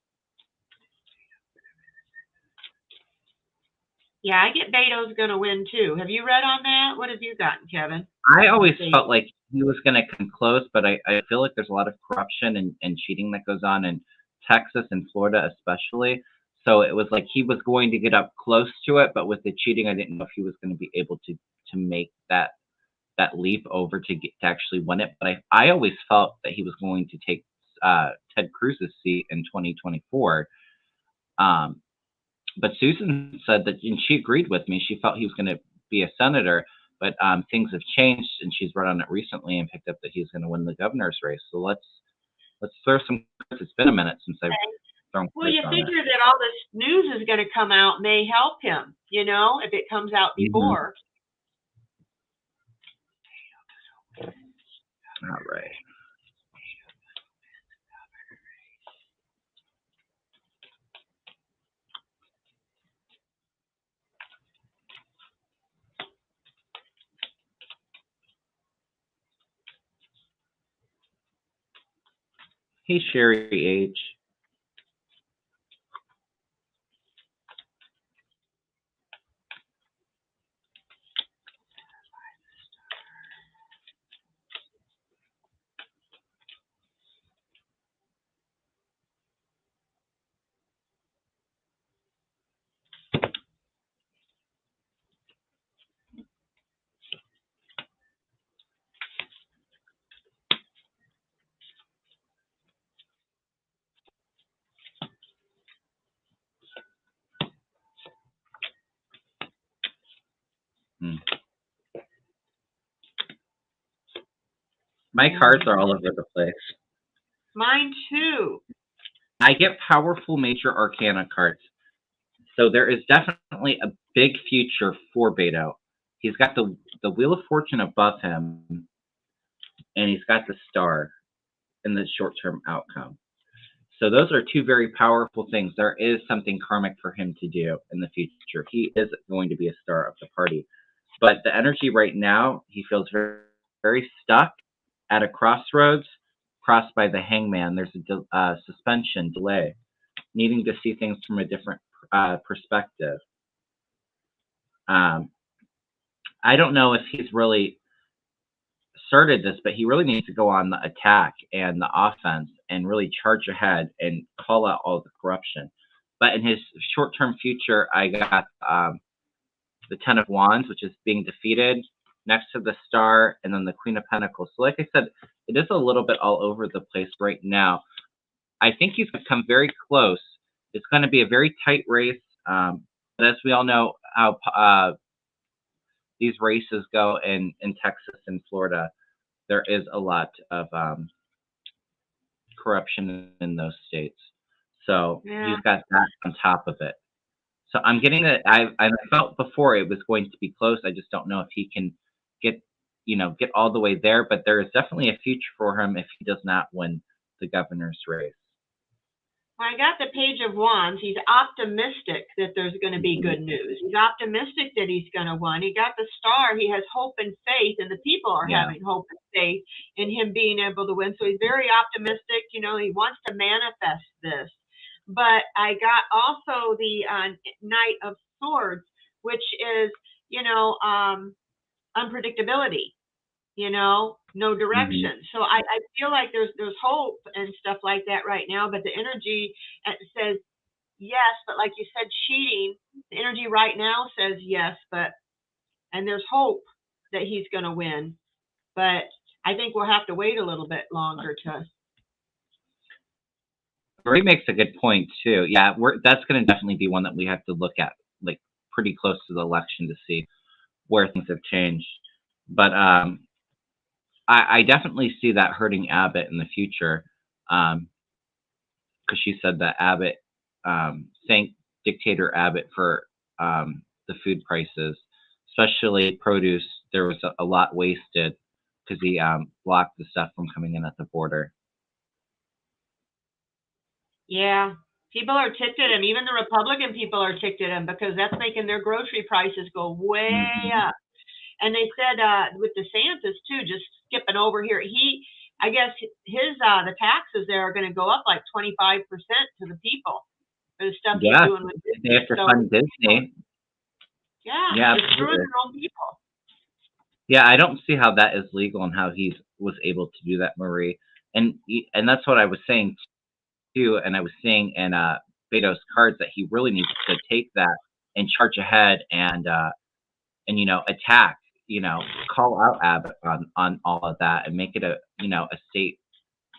Yeah, I get Beto's going to win too. Have you read on that? What have you gotten, Kevin? I always felt like he was going to come close, but I feel like there's a lot of corruption and cheating that goes on in Texas and Florida especially. So it was like he was going to get up close to it, but with the cheating, I didn't know if he was going to be able to make that leap over to actually win it. But I always felt that he was going to take Ted Cruz's seat in 2024. But Susan said that, and she agreed with me. She felt he was going to be a senator, but things have changed, and she's run on it recently and picked up that he's going to win the governor's race. So let's throw some. It's been a minute since I've thrown. Well, you figure that all this news is going to come out may help him. If it comes out before. Mm-hmm. All right. Hey, Sherry H. My cards are all over the place. Mine too. I get powerful major arcana cards. So there is definitely a big future for Beto. He's got the Wheel of Fortune above him, and he's got the Star in the short-term outcome. So those are two very powerful things. There is something karmic for him to do in the future. He is going to be a star of the party. But the energy right now, he feels very, very stuck at a crossroads, crossed by the hangman. There's a suspension, delay, needing to see things from a different perspective. I don't know if he's really started this, but he really needs to go on the attack and the offense and really charge ahead and call out all the corruption. But in his short-term future, I got the Ten of Wands, which is being defeated, next to the Star, and then the Queen of Pentacles. So like I said, it is a little bit all over the place right now. I think he's going to come very close. It's going to be a very tight race. But as we all know, how these races go in Texas and Florida, there is a lot of corruption in those states. So he's got that on top of it. So I'm getting that. I felt before it was going to be close. I just don't know if he can get all the way there. But there is definitely a future for him if he does not win the governor's race. I got the Page of Wands. He's optimistic that there's going to be good news. He's optimistic that he's going to win. He got the Star. He has hope and faith, and the people are having hope and faith in him being able to win. So he's very optimistic. He wants to manifest this. But I got also the Knight of Swords, which is, unpredictability. no Hmm. direction. So I feel like there's hope and stuff like that right now, but the energy says yes, but like you said, cheating, the energy right now says yes, and there's hope that he's going to win, but I think we'll have to wait a little bit longer to. Ray makes a good point too. Yeah, that's going to definitely be one that we have to look at, like pretty close to the election, to see where things have changed. But I definitely see that hurting Abbott in the future, because she said that Abbott thanked dictator Abbott for the food prices, especially produce. There was a lot wasted because he blocked the stuff from coming in at the border. Yeah, people are ticked at him. Even the Republican people are ticked at him because that's making their grocery prices go way Mhm. up. And they said with DeSantis too, just skipping over here, I guess his the taxes there are going to go up like 25% to the people for the stuff he's Yeah, doing with they Disney. have to So fund Disney. yeah, Yeah, they're screwing absolutely. their own people. Yeah, I don't see how that is legal and how he was able to do that, Marie. And that's what I was saying too. And I was saying in Beto's cards that he really needs to take that and charge ahead and attack, call out Abbott on all of that and make it a state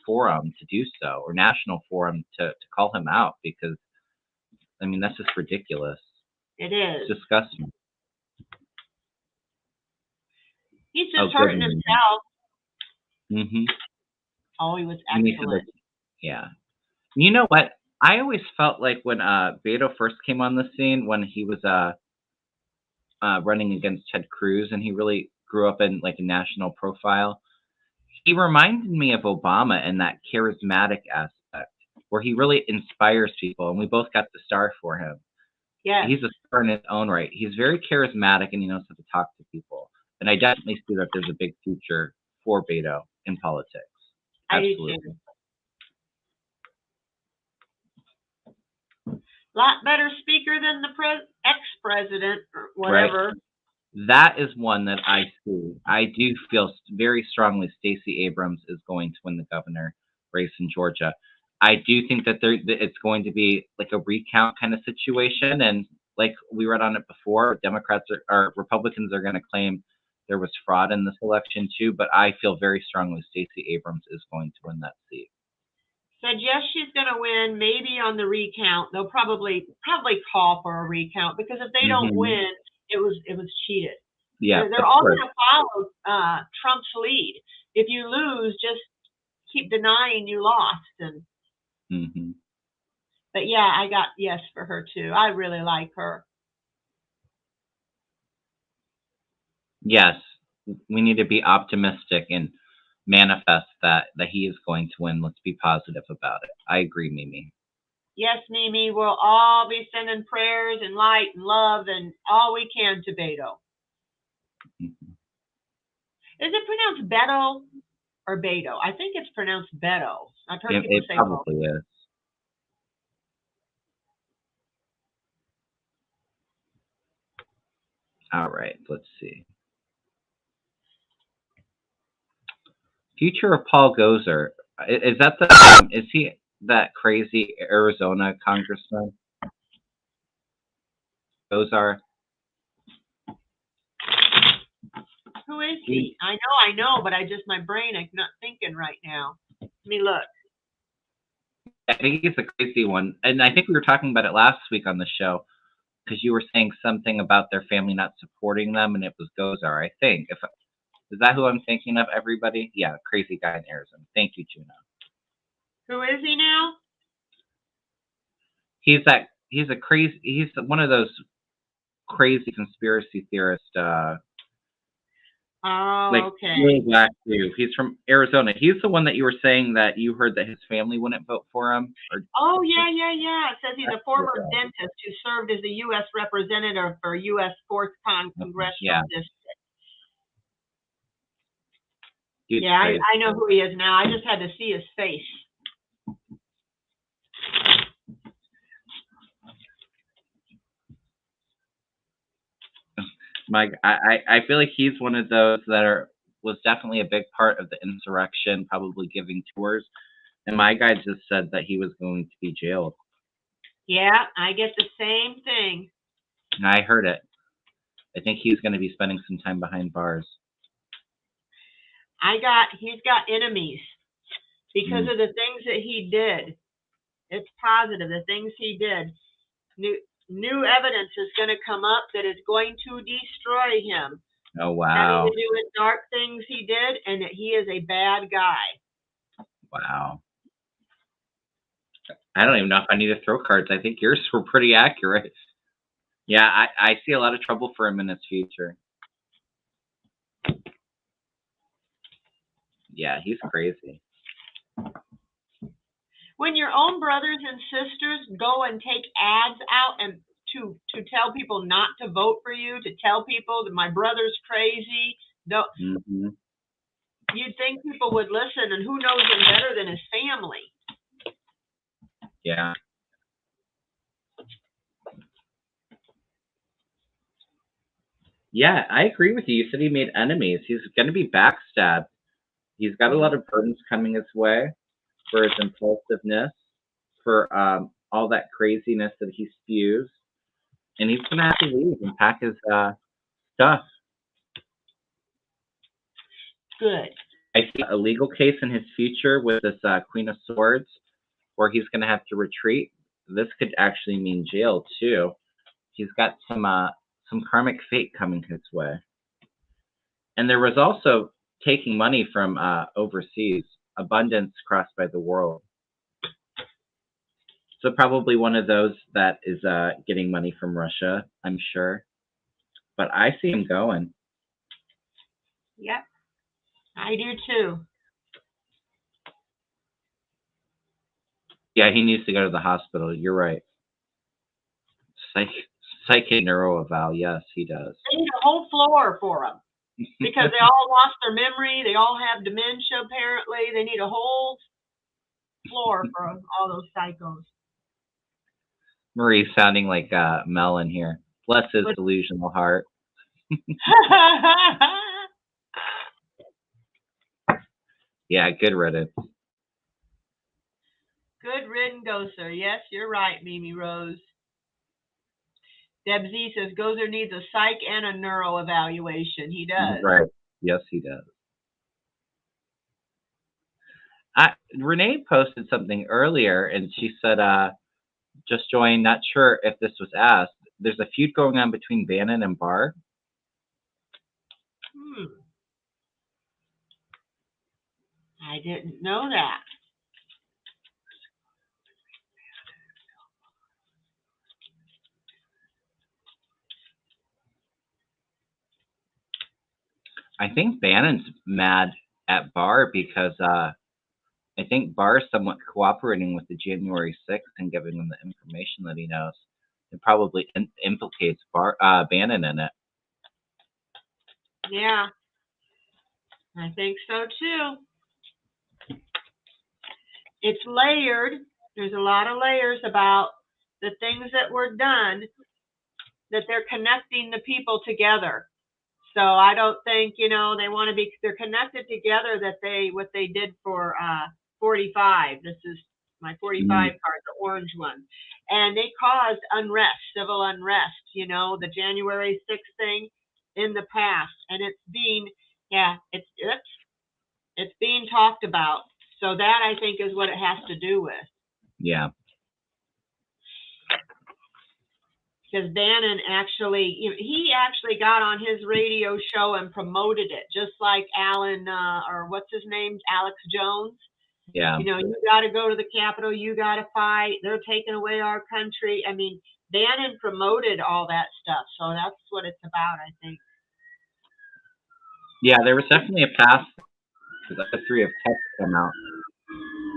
forum to do so, or national forum to call him out, because I mean that's just ridiculous. It It's is. disgusting. He's Oh, just good. hurting himself. Mm-hmm. Oh, he was You need to look. excellent. Yeah. You know what? I always felt like when Beto first came on the scene, when he was running against Ted Cruz, and he really grew up in like a national profile. He reminded me of Obama in that charismatic aspect, where he really inspires people, and we both got the star for him. Yes, He's a star in his own right. He's very charismatic, and he knows how to talk to people. And I definitely see that there's a big future for Beto in politics. I do Absolutely. too. Lot better speaker than the ex-president or whatever. Right. That is one that I see. I do feel very strongly Stacey Abrams is going to win the governor race in Georgia. I do think that that it's going to be like a recount kind of situation, and like we read on it before, Democrats or Republicans are going to claim there was fraud in this election too. But I feel very strongly Stacey Abrams is going to win that seat. Said yes, she's going to win. Maybe on the recount, they'll probably call for a recount, because if they don't Hmm. win, it was cheated. Yeah, They're of all course. going to follow Trump's lead. If you lose, just keep denying you lost. Hmm. But yeah, I got yes for her too. I really like her. Yes, we need to be optimistic and manifest that he is going to win. Let's be positive about it. I agree, Mimi. Yes, Mimi, we'll all be sending prayers and light and love and all we can to Beto. Mhm. Is it pronounced Beto or Beto? I think it's pronounced Beto. I've heard people It say both. probably is. All right, let's see. Future of Paul Gozer. Is that is he that crazy Arizona congressman? Gozer. Who is he? I know, but my brain is not thinking right now. Let me look. I think he's a crazy one, and I think we were talking about it last week on the show, because you were saying something about their family not supporting them, and it was Gozer. I think. Is that who I'm thinking of? Everybody? Yeah, crazy guy in Arizona. Thank you, Juno. Who is he now? He's one of those crazy conspiracy theorists. Oh, Like okay. really black dude. He's from Arizona. He's the one that you were saying that you heard that his family wouldn't vote for him. Oh, yeah. It says he's a former dentist who served as a U.S. representative for U.S. 4th Congressional District. Dude's yeah, crazy. I know who he is now. I just had to see his face. Mike, I feel like he's one of those that are was definitely a big part of the insurrection, probably giving tours. And my guy just said that he was going to be jailed. Yeah, I get the same thing. And I heard it. I think he's going to be spending some time behind bars. He's got enemies because of the things that he did. It's positive, the things he did. New evidence is going to come up that is going to destroy him. Oh, wow. Having to do with dark things he did, and that he is a bad guy. Wow. I don't even know if I need to throw cards. I think yours were pretty accurate. Yeah, I see a lot of trouble for him in his future. Yeah, he's crazy. When your own brothers and sisters go and take ads out and to tell people not to vote for you, to tell people that my brother's crazy, you'd think people would listen, and who knows him better than his family? Yeah. Yeah, I agree with you. You said he made enemies. He's going to be backstabbed. He's got a lot of burdens coming his way for his impulsiveness, for all that craziness that he spews. And he's going to have to leave and pack his stuff. Good. I see a legal case in his future with this Queen of Swords where he's going to have to retreat. This could actually mean jail, too. He's got some karmic fate coming his way. And there was also taking money from overseas, abundance crossed by the world. So probably one of those that is getting money from Russia, I'm sure. But I see him going. Yep, I do too. Yeah, he needs to go to the hospital. You're right. Psychic neuro eval. Yes, he does. They need a whole floor for him because they all lost their memory. They all have dementia, apparently. They need a whole floor for all those psychos. Marie's sounding like Mel in here. Bless his delusional heart. Yeah, good riddance. Good riddance, Gozer. Yes, you're right, Mimi Rose. Deb Z says Gozer needs a psych and a neuro evaluation. He does. Right. Yes, he does. Renee posted something earlier, and she said, just joined, not sure if this was asked. There's a feud going on between Bannon and Barr. I didn't know that. I think Bannon's mad at Barr because I think Barr is somewhat cooperating with the January 6th and giving him the information that he knows. It probably implicates Bannon in it. Yeah, I think so too. It's layered. There's a lot of layers about the things that were done, that they're connecting the people together. So I don't think, they want to be, they're connected together, that what they did for 45. This is my 45 card, the orange one. And they caused unrest, civil unrest, the January 6th thing in the past. And it's being, it's being talked about. So that, I think, is what it has to do with. Yeah. Because Bannon actually, he actually got on his radio show and promoted it, just like Alan, or what's his name, Alex Jones. Yeah. You got to go to the Capitol, you got to fight, they're taking away our country. I mean, Bannon promoted all that stuff, so that's what it's about, I think. Yeah, there was definitely a path for the 3 of Cups to come out,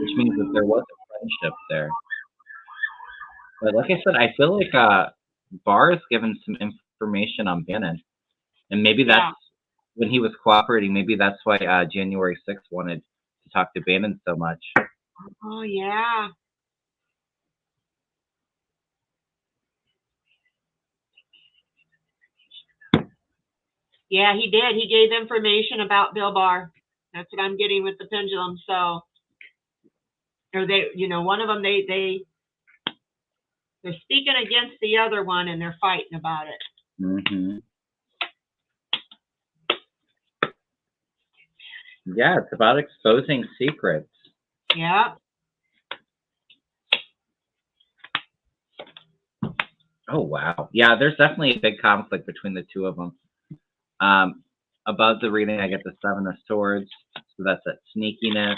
which means that there was a friendship there. But like I said, I feel like Barr has given some information on Bannon, and maybe that's when he was cooperating. Maybe that's why January 6th wanted to talk to Bannon so much. Oh, yeah. Yeah, he did. He gave information about Bill Barr. That's what I'm getting with the pendulum. So, or they, one of them, they're speaking against the other one and they're fighting about it. Mm-hmm. Yeah, it's about exposing secrets. Yeah. Oh, wow. Yeah, there's definitely a big conflict between the two of them. Above the reading, I get the Seven of Swords. So that's that sneakiness,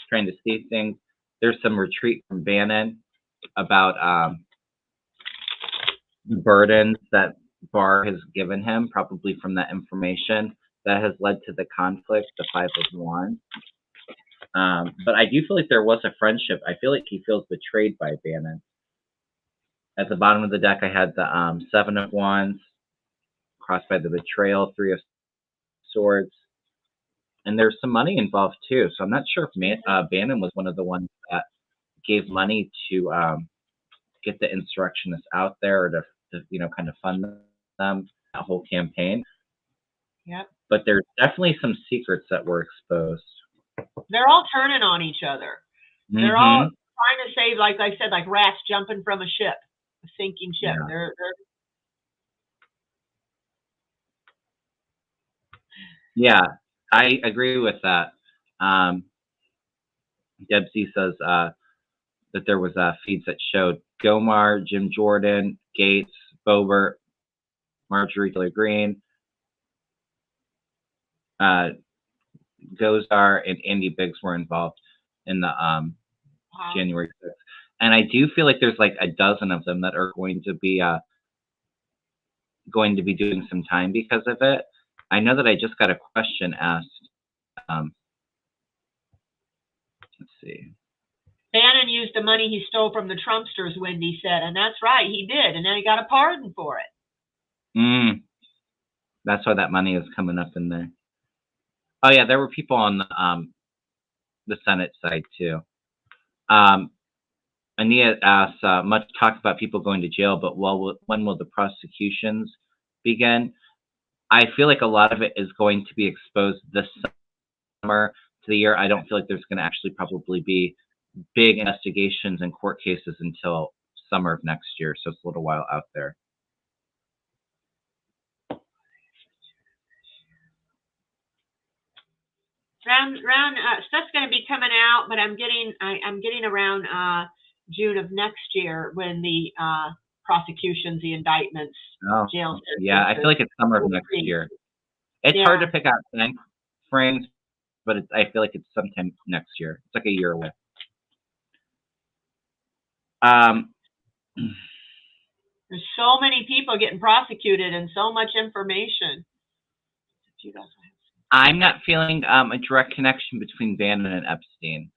trying to see things. There's some retreat from Bannon about burdens that Barr has given him, probably from that information that has led to the conflict, the Five of Wands. But I do feel like there was a friendship. I feel like he feels betrayed by Bannon. At the bottom of the deck, I had the Seven of Wands, crossed by the betrayal, Three of Swords. And there's some money involved, too. So I'm not sure if Bannon was one of the ones that gave money to get the insurrectionists out there, or to kind of fund them, that whole campaign. Yep. But there's definitely some secrets that were exposed. They're all turning on each other. Mm-hmm. They're all trying to save, like I said, like rats jumping from a ship, a sinking ship. Yeah. They're Yeah, I agree with that. Debsy says that there was feeds that showed Gomar, Jim Jordan, Gates, Boebert, Marjorie Taylor Greene, Gozer, and Andy Biggs were involved in the wow. January 6th. And I do feel like there's like a dozen of them that are going to be doing some time because of it. I know that I just got a question asked. Let's see. Bannon used the money he stole from the Trumpsters, Wendy said, and that's right, he did, and then he got a pardon for it. That's why that money is coming up in there. Oh yeah, there were people on the Senate side too. Ania asks, much talk about people going to jail, but when will the prosecutions begin? I feel like a lot of it is going to be exposed this summer to the year. I don't feel like there's going to actually probably be big investigations and court cases until summer of next year, so it's a little while out there. Round stuff's going to be coming out, but I'm getting around June of next year when the prosecutions, the indictments, jail. Yeah, I feel like it's summer of next year. It's hard to pick out time frames, but I feel like it's sometime next year. It's like a year away. There's so many people getting prosecuted and so much information. I'm not feeling a direct connection between Bannon and Epstein.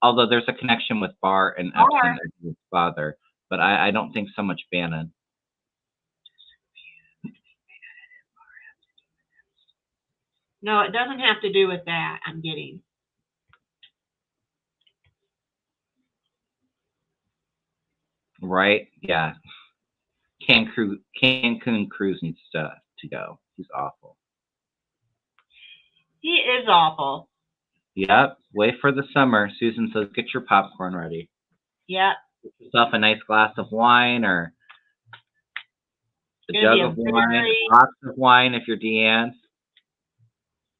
Although there's a connection with Barr and Epstein and his father, but I don't think so much Bannon. No, it doesn't have to do with that, I'm getting. Right? Yeah. Cancun Cruz needs to go. He's awful. He is awful. Yep. Wait for the summer. Susan says, get your popcorn ready. Yep. Get yourself a nice glass of wine or a jug of wine, a box of wine if you're Deann.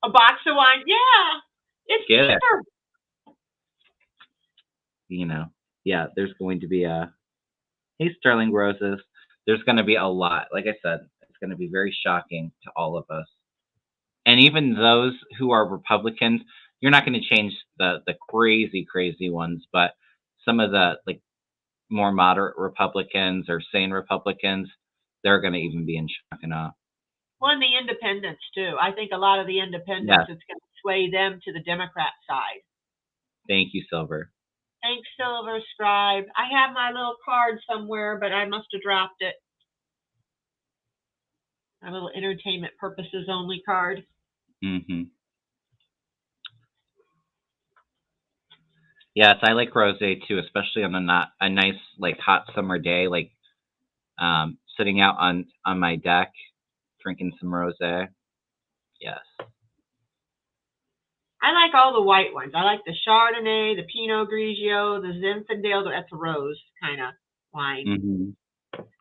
A box of wine? Yeah. It's cheaper. Yeah, there's going to be hey, Sterling Roses. There's going to be a lot. Like I said, it's going to be very shocking to all of us. And even those who are Republicans, you're not going to change the crazy ones, but some of the more moderate Republicans or sane Republicans, they're going to even be in shock and awe. Well, and the independents too. I think a lot of the independents, it's going to sway them to the Democrat side. Thank you, Silver. Thanks, Silver Scribe. I have my little card somewhere, but I must have dropped it. My little entertainment purposes only card. Mm-hmm. Yes, I like rosé too, especially on a nice hot summer day, sitting out on my deck drinking some rosé. Yes. I like all the white ones. I like the Chardonnay, the Pinot Grigio, the Zinfandel. That's a rose kind of wine. Mm-hmm.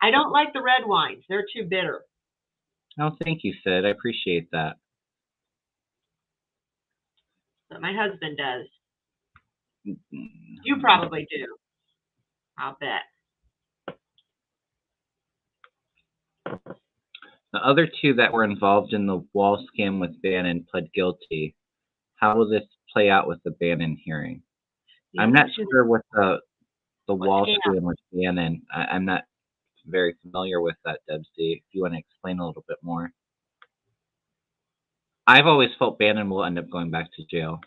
I don't like the red wines. They're too bitter. Oh, thank you, Sid. I appreciate that. But my husband does. Mm-hmm. You probably do. I'll bet. The other two that were involved in the wall scam with Bannon pled guilty. How will this play out with the Bannon hearing? I'm not sure what the wall scam with Bannon. I'm not very familiar with that, Debsy. If you want to explain a little bit more. I've always felt Bannon will end up going back to jail.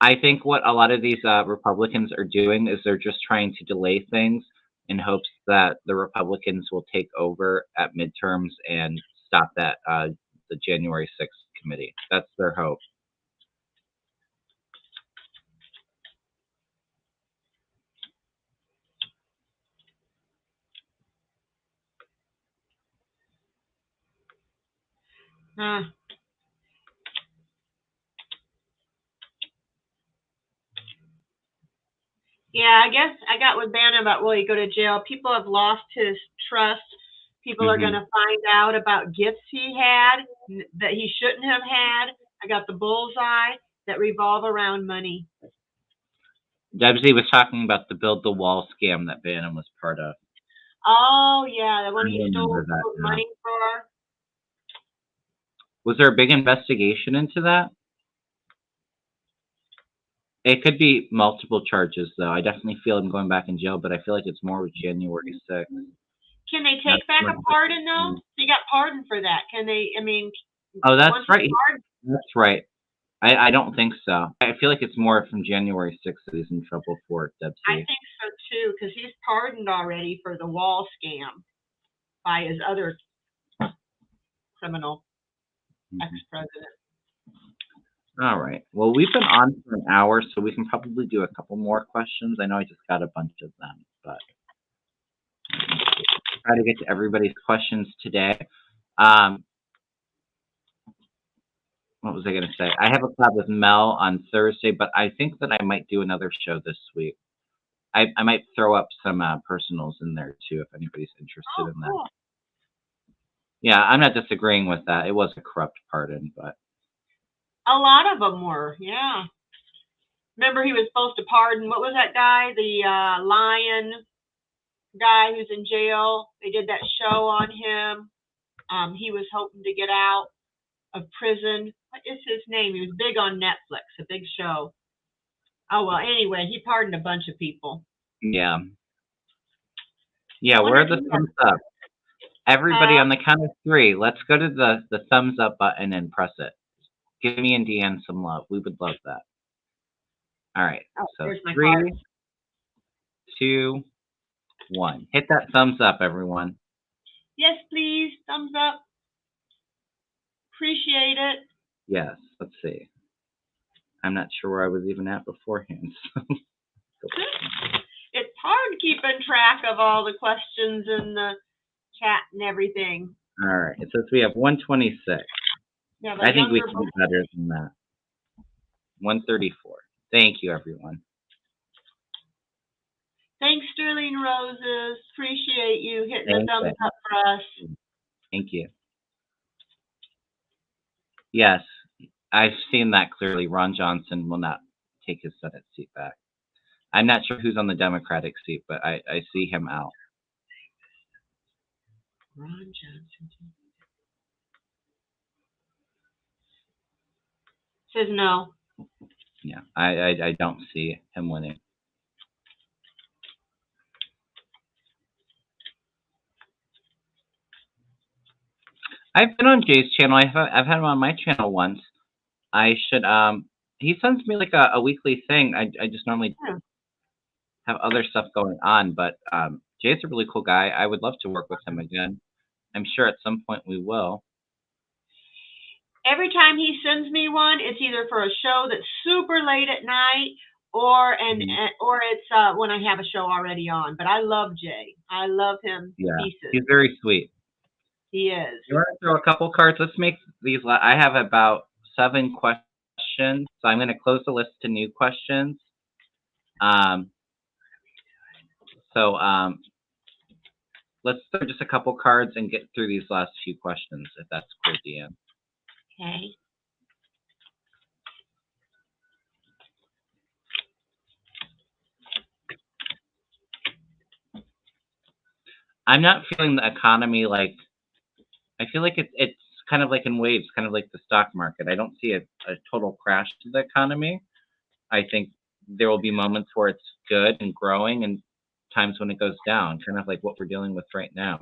I think what a lot of these Republicans are doing is they're just trying to delay things in hopes that the Republicans will take over at midterms and stop that the January 6th committee. That's their hope. Yeah, I guess I got with Bannon about will he go to jail. People have lost his trust. People are going to find out about gifts he had that he shouldn't have had. I got the bullseye that revolve around money. Debsy was talking about the Build the Wall scam that Bannon was part of. Oh, yeah, the one he stole money for. Was there a big investigation into that? It could be multiple charges, though. I definitely feel him going back in jail, but I feel like it's more with January 6th. Can they take back a pardon, though? He got pardoned for that. Can they, I mean... Oh, that's right. That's right. I don't think so. I feel like it's more from January 6th that he's in trouble for it, Debsy. I think so, too, because he's pardoned already for the wall scam by his other criminal ex-president. All right. Well, we've been on for an hour, so we can probably do a couple more questions. I know I just got a bunch of them, but try to get to everybody's questions today. What was I going to say? I have a club with Mel on Thursday, but I think that I might do another show this week. I might throw up some personals in there, too, if anybody's interested in that. Cool. Yeah, I'm not disagreeing with that. It was a corrupt pardon, but... A lot of them were, yeah. Remember he was supposed to pardon, what was that guy? The lion guy who's in jail. They did that show on him. He was hoping to get out of prison. What is his name? He was big on Netflix, a big show. Oh, well, anyway, he pardoned a bunch of people. Yeah. Yeah, where are the thumbs up? Everybody on the count of 3, let's go to the thumbs up button and press it. Give me and Deann some love. We would love that. All right. So 3, 2, 1. Hit that thumbs up, everyone. Yes, please. Thumbs up. Appreciate it. Yes. Let's see. I'm not sure where I was even at beforehand. It's hard keeping track of all the questions in the chat and everything. All right. It says we have 126. Yeah, I think we can do better than that. 134. Thank you, everyone. Thanks, Sterling Roses. Appreciate you hitting the thumbs up for us. Thank you. Yes, I've seen that clearly. Ron Johnson will not take his Senate seat back. I'm not sure who's on the Democratic seat, but I see him out. Ron Johnson. Says no. Yeah, I don't see him winning. I've been on Jay's channel. I've had him on my channel once. I should he sends me like a weekly thing. I just normally have other stuff going on, but Jay's a really cool guy. I would love to work with him again. I'm sure at some point we will. Every time he sends me one, it's either for a show that's super late at night or it's when I have a show already on. But I love Jay. I love him. Yeah, he's very sweet. He is. You want to throw a couple cards? Let's make these. I have about 7 questions, so I'm going to close the list to new questions. So let's throw just a couple cards and get through these last few questions, if that's cool, Deann. Okay. I'm not feeling the economy like. I feel like it's kind of like in waves, kind of like the stock market. I don't see a total crash to the economy. I think there will be moments where it's good and growing, and times when it goes down, kind of like what we're dealing with right now.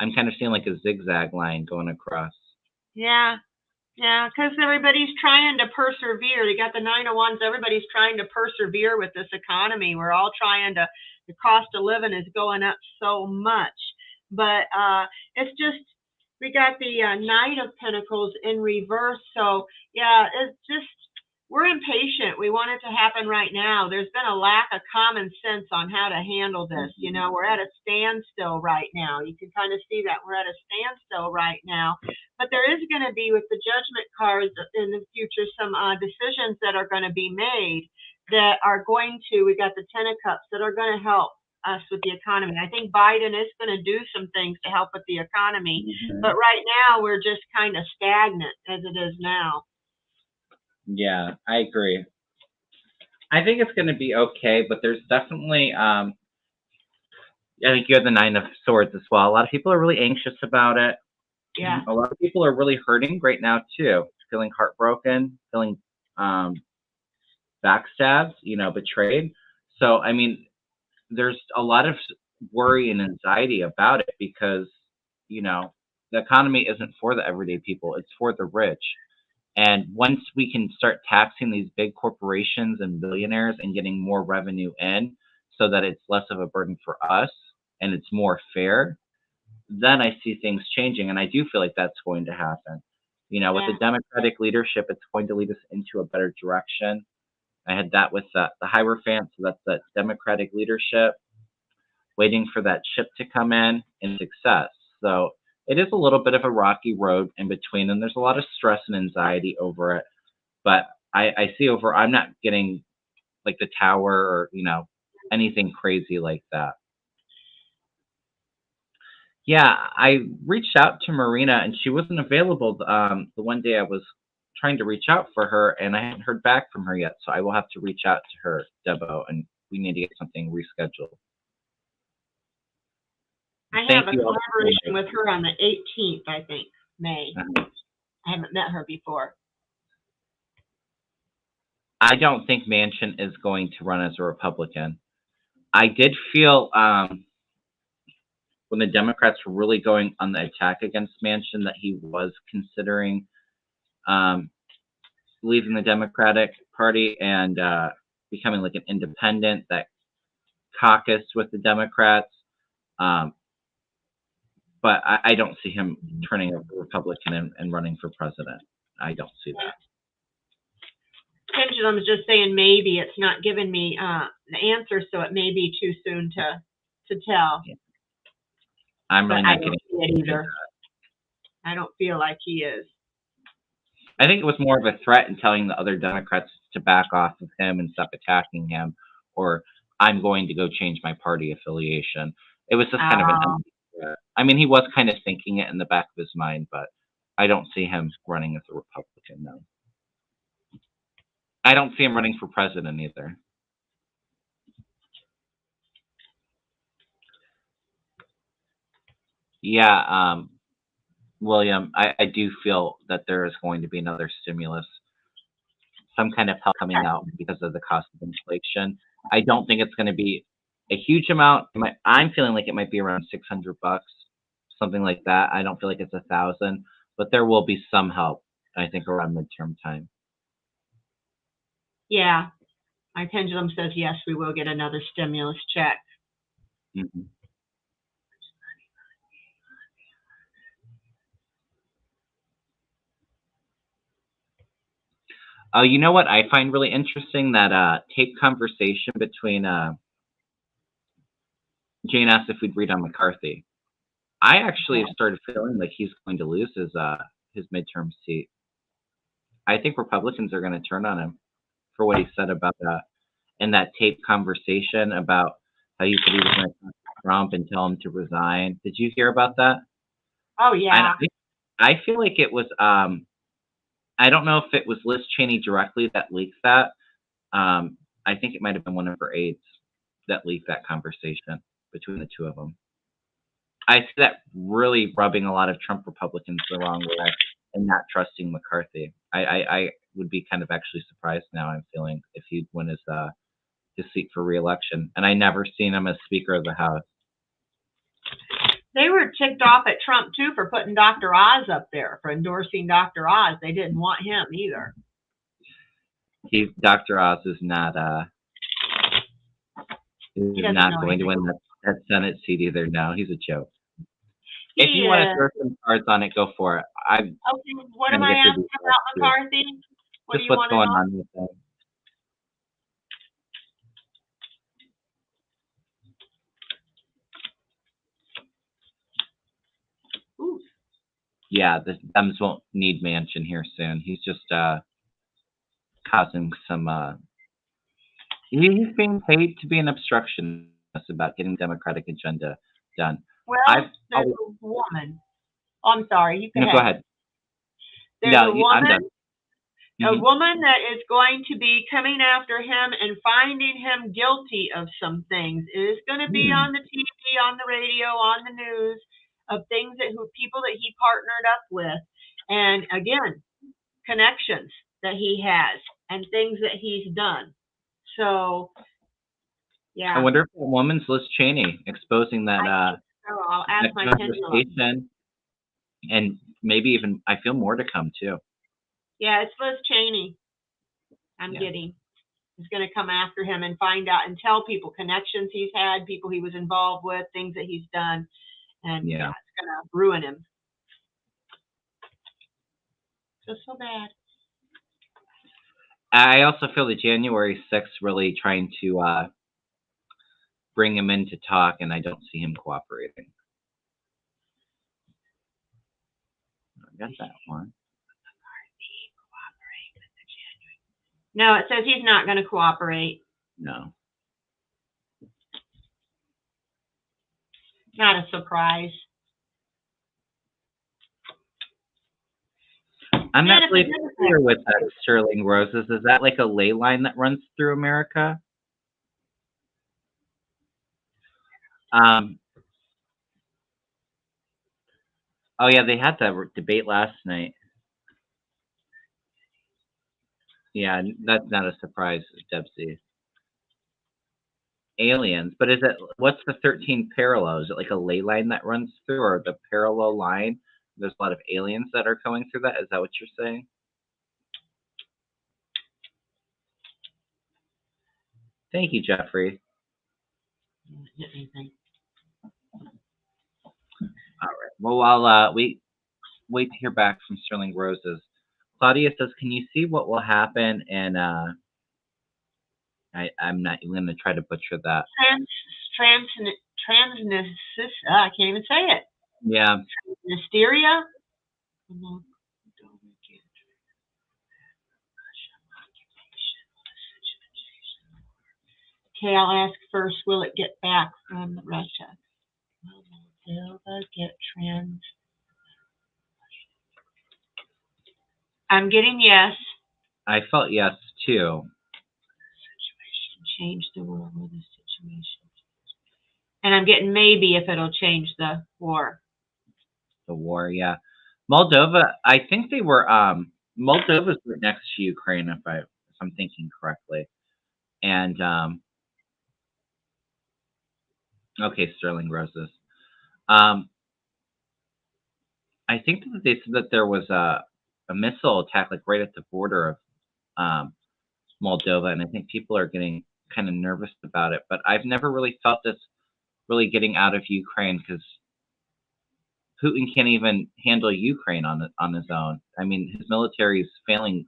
I'm kind of seeing like a zigzag line going across. Yeah. Yeah, because everybody's trying to persevere. You got the 9 of Wands. Everybody's trying to persevere with this economy. We're all trying to. The cost of living is going up so much, but it's just we got the Knight of Pentacles in reverse. So yeah, it's just we're impatient. We want it to happen right now. There's been a lack of common sense on how to handle this. You know, we're at a standstill right now. You can kind of see that we're at a standstill right now. But there is going to be, with the Judgment cards in the future, some decisions that are going to be made that are going to, we got the 10 of Cups, that are going to help us with the economy. I think Biden is going to do some things to help with the economy. But right now, we're just kind of stagnant as it is now. Yeah, I agree. I think it's going to be okay, but there's definitely, I think you have the 9 of Swords as well. A lot of people are really anxious about it. Yeah. A lot of people are really hurting right now too, feeling heartbroken, feeling backstabbed, betrayed. So, I mean, there's a lot of worry and anxiety about it because, the economy isn't for the everyday people. It's for the rich. And once we can start taxing these big corporations and billionaires and getting more revenue in so that it's less of a burden for us and it's more fair, then I see things changing. And I do feel like that's going to happen. With the Democratic leadership, it's going to lead us into a better direction. I had that with the Hierophant, so that's the Democratic leadership, waiting for that ship to come in success. So it is a little bit of a rocky road in between, and there's a lot of stress and anxiety over it. But I see I'm not getting like the Tower or, anything crazy like that. Yeah, I reached out to Marina, and she wasn't available the one day I was trying to reach out for her, and I haven't heard back from her yet. So I will have to reach out to her, Debo, and we need to get something rescheduled. I have a collaboration with her on the 18th, I think, May. I haven't met her before. I don't think Manchin is going to run as a Republican. I did feel when the Democrats were really going on the attack against Manchin that he was considering leaving the Democratic Party and becoming like an independent that caucused with the Democrats. But I don't see him turning a Republican and running for president. I don't see that. Pendulum is just saying maybe. It's not giving me the answer, so it may be too soon to tell. Yeah. I'm really not getting it either. I don't feel like he is. I think it was more of a threat in telling the other Democrats to back off of him and stop attacking him, or I'm going to go change my party affiliation. It was just kind of an threat. I mean, he was kind of thinking it in the back of his mind, but I don't see him running as a Republican, no. I don't see him running for president either. Yeah, William, I do feel that there is going to be another stimulus, some kind of help coming out because of the cost of inflation. I don't think it's going to be a huge amount. I'm feeling like it might be around $600, something like that. I don't feel like it's 1,000, but there will be some help, I think, around midterm time. Yeah, my pendulum says yes, we will get another stimulus check. Mm-hmm. You know what I find really interesting? That tape conversation between Jane asked if we'd read on McCarthy. I actually have started feeling like he's going to lose his midterm seat. I think Republicans are going to turn on him for what he said about in that taped conversation about how he said he was going to talk to Trump and tell him to resign. Did you hear about that? Oh yeah. I feel like it was I don't know if it was Liz Cheney directly that leaked that. I think it might have been one of her aides that leaked that conversation between the two of them. I see that really rubbing a lot of Trump Republicans the wrong way and not trusting McCarthy. I would be kind of actually surprised now, I'm feeling, if he'd win his seat for re-election. And I never seen him as Speaker of the House. They were ticked off at Trump too for putting Dr. Oz up there, for endorsing Dr. Oz. They didn't want him either. Dr. Oz is not going to win that Senate seat either. No, he's a joke. If you want to throw some cards on it, go for it. Okay, what am I asking about McCarthy? Just what's going on with him. Ooh. Yeah, the Dems won't need Manchin here soon. He's just causing some. He's being paid to be an obstructionist about getting the Democratic agenda done. Well, there's a woman. Oh, I'm sorry. You can go ahead. There's a woman. I'm done. A woman that is going to be coming after him and finding him guilty of some things. It is going to be on the TV, on the radio, on the news, of things people that he partnered up with, and again, connections that he has and things that he's done. So, yeah. I wonder if the woman's Liz Cheney exposing that. I'll ask my conversation, and maybe even I feel more to come too. Yeah, it's Liz Cheney. I'm getting. He's going to come after him and find out and tell people connections he's had, people he was involved with, things that he's done, and it's going to ruin him. Just so bad. I also feel that January 6th really trying to bring him in to talk, and I don't see him cooperating. I got that one. No, it says he's not going to cooperate. No. Not a surprise. I'm not really familiar with that, Sterling Roses. Is that like a ley line that runs through America? Oh yeah, they had that debate last night. Yeah, that's not a surprise, Debsy. Aliens, but what's the 13 parallel? Is it like a ley line that runs through, or the parallel line? There's a lot of aliens that are going through that. Is that what you're saying? Thank you, Jeffrey. All right. Well, while we wait to hear back from Sterling Roses, Claudia says, "Can you see what will happen?" And I'm not going to try to butcher that. I can't even say it. Yeah. Hysteria. Okay, I'll ask first, will it get back from Russia? Will Moldova get trans? I'm getting yes. I felt yes, too. Situation change the world with the situation. And I'm getting maybe if it'll change the war. The war, yeah. Moldova, I think they were, Moldova's right next to Ukraine, if I'm thinking correctly. And, okay, Sterling Roses. I think that they said that there was a missile attack, like right at the border of Moldova, and I think people are getting kind of nervous about it. But I've never really felt this really getting out of Ukraine, because Putin can't even handle Ukraine on his own. I mean, his military is failing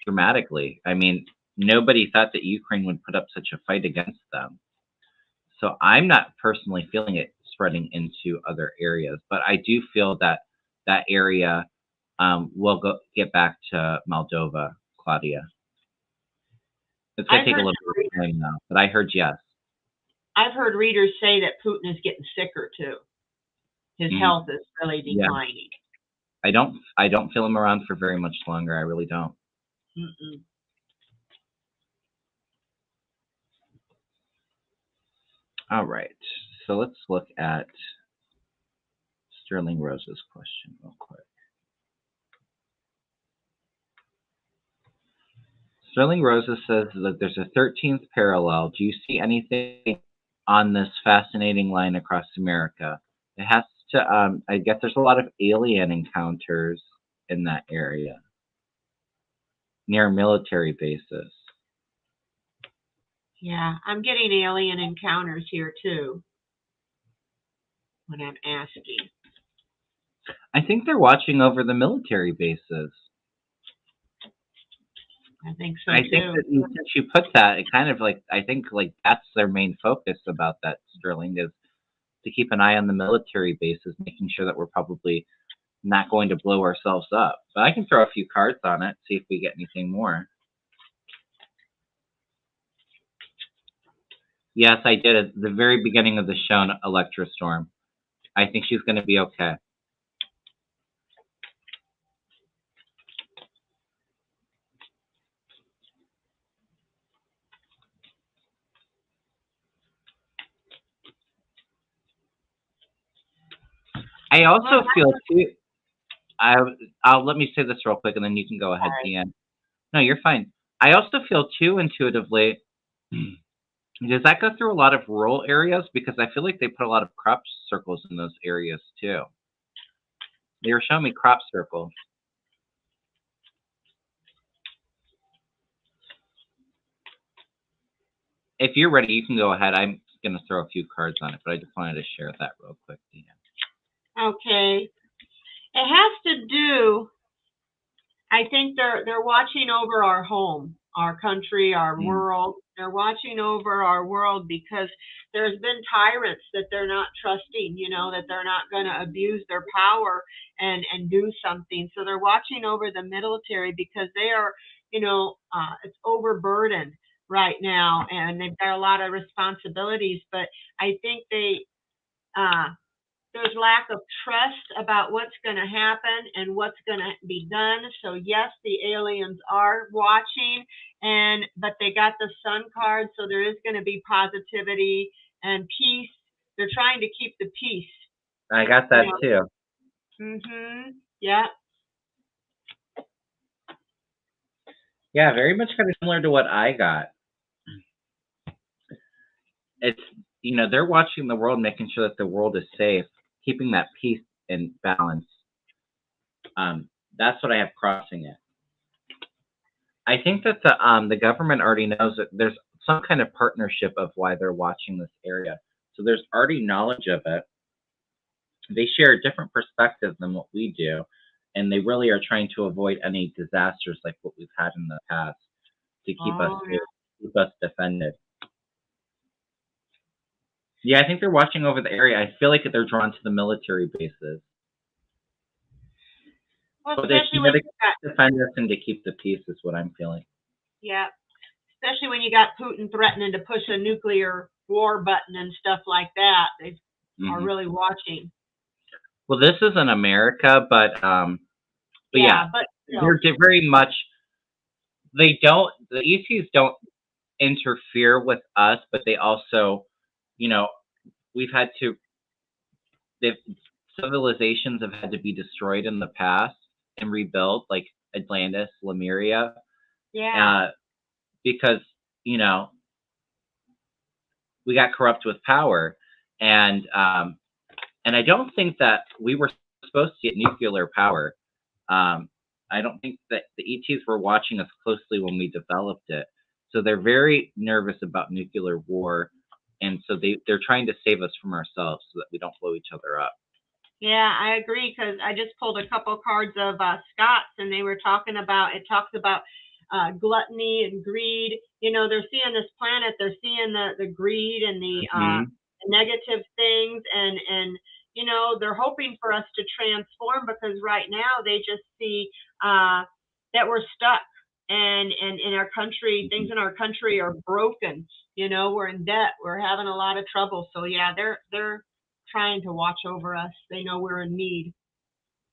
dramatically. I mean, nobody thought that Ukraine would put up such a fight against them. So I'm not personally feeling it spreading into other areas, but I do feel that that area will get back to Moldova, Claudia. It's going I've to take a heard little bit of time now, but I heard yes. I've heard readers say that Putin is getting sicker too. His health is really Yeah. declining. I don't feel him around for very much longer. I really don't. Mm-mm. All right. So let's look at Sterling Rose's question real quick. Sterling Rosa says that there's a 13th parallel. Do you see anything on this fascinating line across America? It has to, I guess there's a lot of alien encounters in that area near military bases. Yeah, I'm getting alien encounters here too when I'm asking. I think they're watching over the military bases. I think so I too. think that since you put that, it kind of like, I think like that's their main focus about that, Sterling, is to keep an eye on the military bases, making sure that we're probably not going to blow ourselves up. But I can throw a few cards on it, see if we get anything more. Yes, I did at the very beginning of the show, Electra Storm. I think she's going to be okay. I also feel too. I'll let me say this real quick, and then you can go ahead, Deann. No, you're fine. I also feel too intuitively. Does that go through a lot of rural areas? Because I feel like they put a lot of crop circles in those areas too. They were showing me crop circles. If you're ready, you can go ahead. I'm going to throw a few cards on it, but I just wanted to share that real quick, Deann. Okay. It has to do, I think they're watching over our home, our country, our world. They're watching over our world because there's been tyrants that they're not trusting, that they're not going to abuse their power and do something. So they're watching over the military because they are, it's overburdened right now and they've got a lot of responsibilities. But I think there's lack of trust about what's going to happen and what's going to be done. So yes, the aliens are watching, but they got the sun card, so there is going to be positivity and peace. They're trying to keep the peace. I got that too. Yeah. Yeah, very much kind of similar to what I got. It's they're watching the world, making sure that the world is safe, keeping that peace and balance. That's what I have crossing it. I think that the government already knows that there's some kind of partnership of why they're watching this area. So there's already knowledge of it. They share a different perspective than what we do, and they really are trying to avoid any disasters like what we've had in the past to keep us defended. Yeah, I think they're watching over the area. I feel like they're drawn to the military bases. Well, but they're to defend us and to keep the peace is what I'm feeling. Yeah, especially when you got Putin threatening to push a nuclear war button and stuff like that. They are really watching. Well, this isn't America, but yeah, but they're very much. The ETs don't interfere with us, but they also, we've had to. Civilizations have had to be destroyed in the past and rebuilt, like Atlantis, Lemuria. Yeah. Because we got corrupt with power, and I don't think that we were supposed to get nuclear power. I don't think that the ETs were watching us closely when we developed it, so they're very nervous about nuclear war, and so they're trying to save us from ourselves so that we don't blow each other up. Yeah, I agree, because I just pulled a couple cards of Scots, and they were talking about, it talks about gluttony and greed. You know, they're seeing this planet, they're seeing the greed and the negative things, and you know, they're hoping for us to transform, because right now they just see that we're stuck, and in our country, things in our country are broken. You know, we're in debt, we're having a lot of trouble. So yeah, they're trying to watch over us. They know we're in need.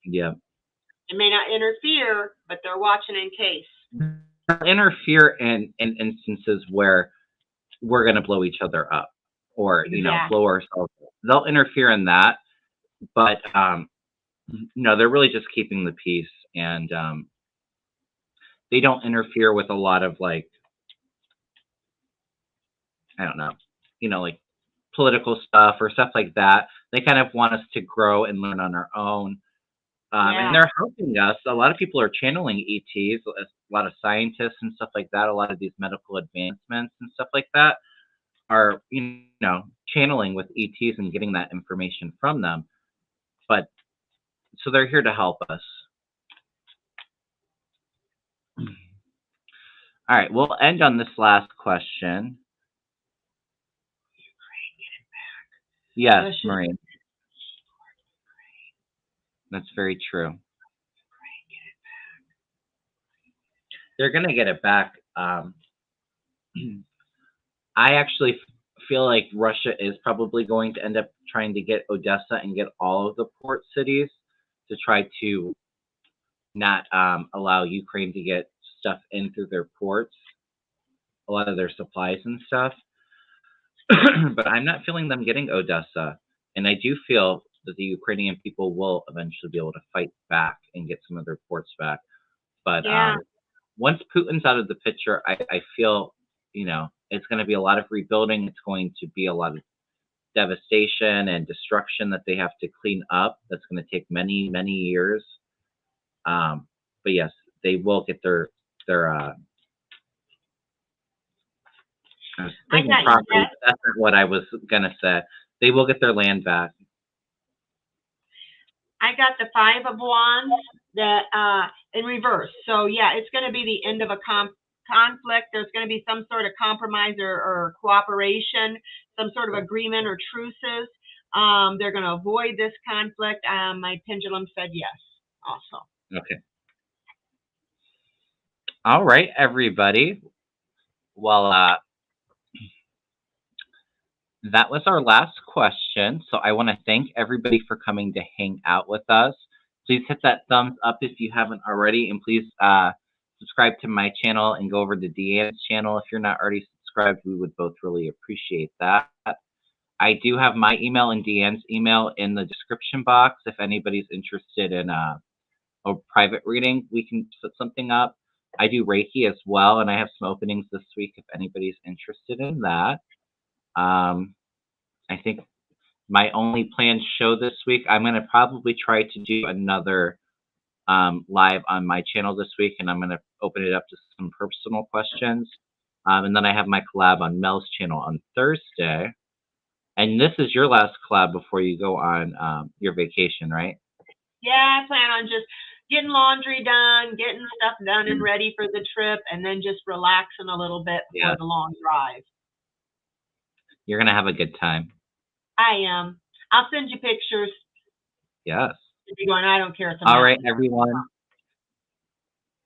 Yeah. It may not interfere, but they're watching in case. They'll interfere in instances where we're going to blow each other up, or you know, blow ourselves up. They'll interfere in that, but no, they're really just keeping the peace, and they don't interfere with a lot of, like, I don't know, you know, like political stuff or stuff like that. They kind of want us to grow and learn on our own. And they're helping us. A lot of people are channeling ETs, a lot of scientists and stuff like that. A lot of these medical advancements and stuff like that are, you know, channeling with ETs and getting that information from them. But so they're here to help us. All right, we'll end on this last question. Yes, Maureen. That's very true. They're going to get it back. I actually feel like Russia is probably going to end up trying to get Odessa and get all of the port cities to try to not allow Ukraine to get stuff in through their ports, a lot of their supplies and stuff. But I'm not feeling them getting Odessa. And I do feel that the Ukrainian people will eventually be able to fight back and get some of their ports back. But once Putin's out of the picture, I feel, you know, it's going to be a lot of rebuilding. It's going to be a lot of devastation and destruction that they have to clean up. That's going to take many, many years. But yes, they will get their I was thinking properly, but that's not what I was going to say. They will get their land back. I got the 5 of Wands that in reverse. So yeah, it's going to be the end of a conflict. There's going to be some sort of compromise or cooperation, some sort of agreement or truces. They're going to avoid this conflict. My pendulum said yes also. Okay. All right, everybody. Well, that was our last question. So I want to thank everybody for coming to hang out with us. Please hit that thumbs up if you haven't already. And please subscribe to my channel and go over to Deann's channel. If you're not already subscribed, we would both really appreciate that. I do have my email and Deann's email in the description box. If anybody's interested in a private reading, we can set something up. I do Reiki as well, and I have some openings this week if anybody's interested in that. I think my only planned show this week, I'm going to probably try to do another live on my channel this week, and I'm going to open it up to some personal questions. And then I have my collab on Mel's channel on Thursday. And this is your last collab before you go on your vacation, right? Yeah, I plan on just getting laundry done, getting stuff done and ready for the trip, and then just relaxing a little bit before the long drive. You're going to have a good time. I am. I'll send you pictures. Yes. If you're going, I don't care. All right, everyone.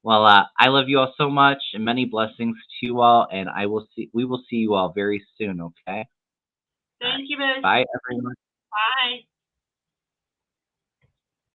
Well, I love you all so much, and many blessings to you all, and we will see you all very soon, okay? Thank you, Miss. Bye, everyone. Bye.